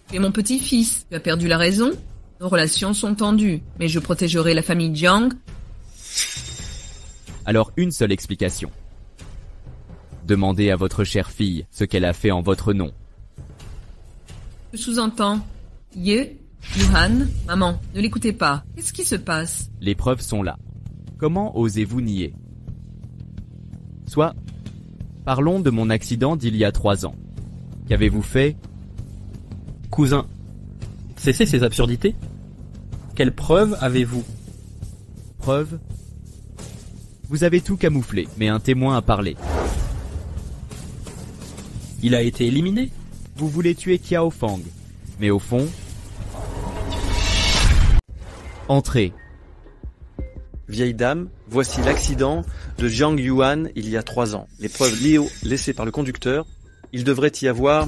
Tu es mon petit-fils. Tu as perdu la raison? Nos relations sont tendues, mais je protégerai la famille Jiang. Alors une seule explication. Demandez à votre chère fille ce qu'elle a fait en votre nom. Je sous-entends. Yuhan, maman, ne l'écoutez pas. Qu'est-ce qui se passe? Les preuves sont là. Comment osez-vous nier? Soit, parlons de mon accident d'il y a 3 ans. Qu'avez-vous fait? Cousin, cessez ces absurdités. Quelles preuves avez-vous? Preuves? Vous avez tout camouflé, mais un témoin a parlé. Il a été éliminé? Vous voulez tuer Qiao Fang, mais au fond... Entrez. Vieille dame, voici l'accident de Jiang Yuan il y a 3 ans. Les preuves laissées par le conducteur, il devrait y avoir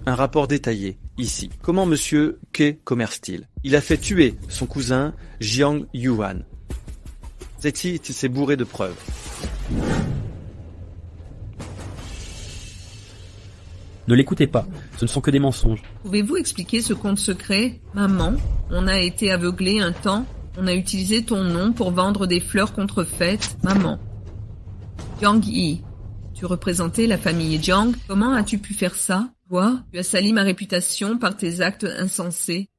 un rapport détaillé, ici. Comment monsieur Ke commerce-t-il? Il a fait tuer son cousin Jiang Yuan. Cette site s'est bourré de preuves. Ne l'écoutez pas, ce ne sont que des mensonges. Pouvez-vous expliquer ce compte secret? Maman, on a été aveuglé un temps. On a utilisé ton nom pour vendre des fleurs contrefaites. Maman. Jiang Yi, tu représentais la famille Jiang. Comment as-tu pu faire ça? Toi, tu as sali ma réputation par tes actes insensés.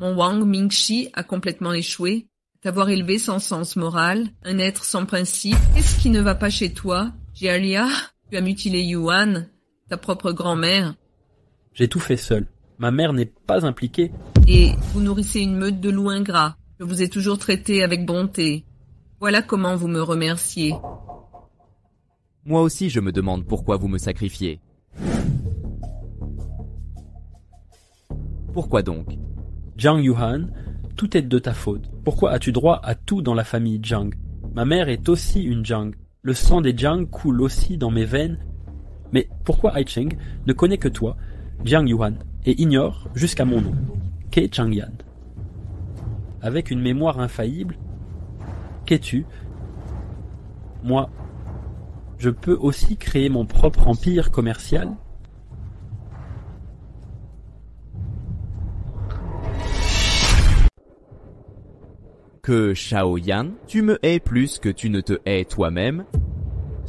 Mon Wang Mingxi a complètement échoué. T'avoir élevé sans sens moral, un être sans principe. Qu'est-ce qui ne va pas chez toi, Jialia? Tu as mutilé Yuan, ta propre grand-mère. J'ai tout fait seul. Ma mère n'est pas impliquée. Et vous nourrissez une meute de loups ingrats. Je vous ai toujours traité avec bonté. Voilà comment vous me remerciez. Moi aussi je me demande pourquoi vous me sacrifiez. Pourquoi donc? Jiang Yuhan, tout est de ta faute. Pourquoi as-tu droit à tout dans la famille Jiang? Ma mère est aussi une Jiang. Le sang des Jiang coule aussi dans mes veines. Mais pourquoi Ai Cheng ne connaît que toi, Jiang Yuhan, et ignore jusqu'à mon nom, Ke Changyan? Avec une mémoire infaillible, qu'es-tu? Moi, je peux aussi créer mon propre empire commercial. Que Shaoyan, tu me hais plus que tu ne te hais toi-même.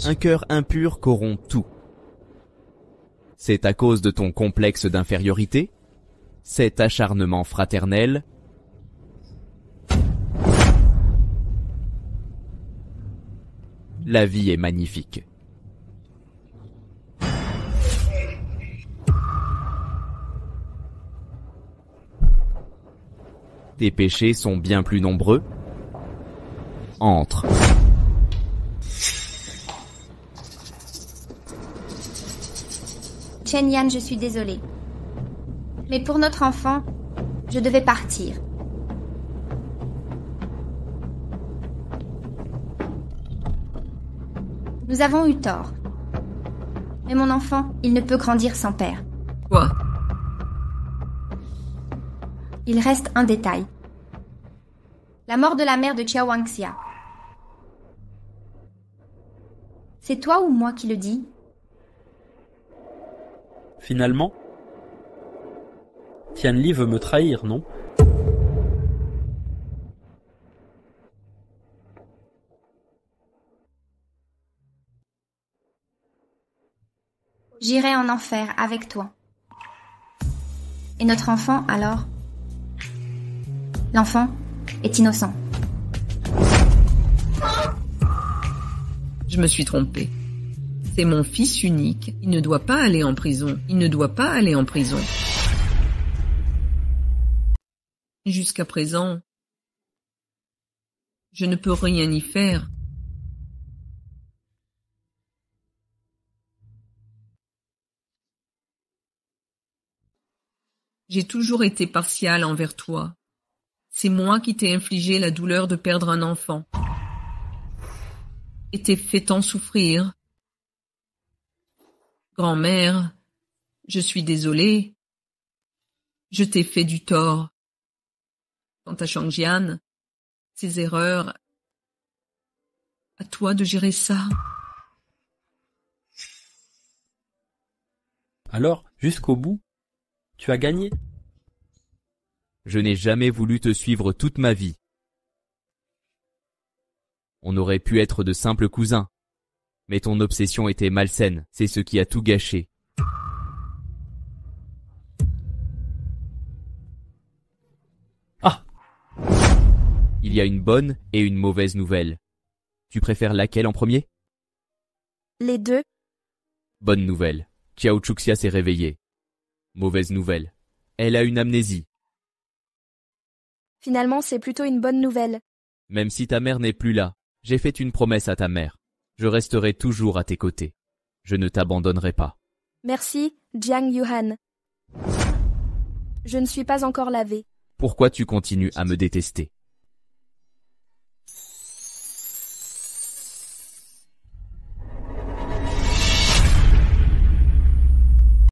Un cœur impur corrompt tout. C'est à cause de ton complexe d'infériorité, cet acharnement fraternel. La vie est magnifique. Tes péchés sont bien plus nombreux. Entre. Chen Yan, je suis désolée. Mais pour notre enfant, je devais partir. Nous avons eu tort. Mais mon enfant, il ne peut grandir sans père. Quoi? Il reste un détail. La mort de la mère de Qiao Wangxia. C'est toi ou moi qui le dis? Finalement, Tianli veut me trahir, non? J'irai en enfer avec toi. Et notre enfant, alors? L'enfant est innocent. Je me suis trompée. C'est mon fils unique. Il ne doit pas aller en prison. Il ne doit pas aller en prison. Jusqu'à présent, je ne peux rien y faire. J'ai toujours été partiale envers toi. C'est moi qui t'ai infligé la douleur de perdre un enfant. Et t'ai fait tant souffrir. Grand-mère, je suis désolée. Je t'ai fait du tort. Quant à Changjian, ses erreurs, à toi de gérer ça. Alors, jusqu'au bout, tu as gagné? Je n'ai jamais voulu te suivre toute ma vie. On aurait pu être de simples cousins. Mais ton obsession était malsaine, c'est ce qui a tout gâché. Ah! Il y a une bonne et une mauvaise nouvelle. Tu préfères laquelle en premier? Les deux. Bonne nouvelle. Qiao Chuxia s'est réveillée. Mauvaise nouvelle. Elle a une amnésie. Finalement, c'est plutôt une bonne nouvelle. Même si ta mère n'est plus là, j'ai fait une promesse à ta mère. Je resterai toujours à tes côtés. Je ne t'abandonnerai pas. Merci, Jiang Yuhan. Je ne suis pas encore lavée. Pourquoi tu continues à me détester?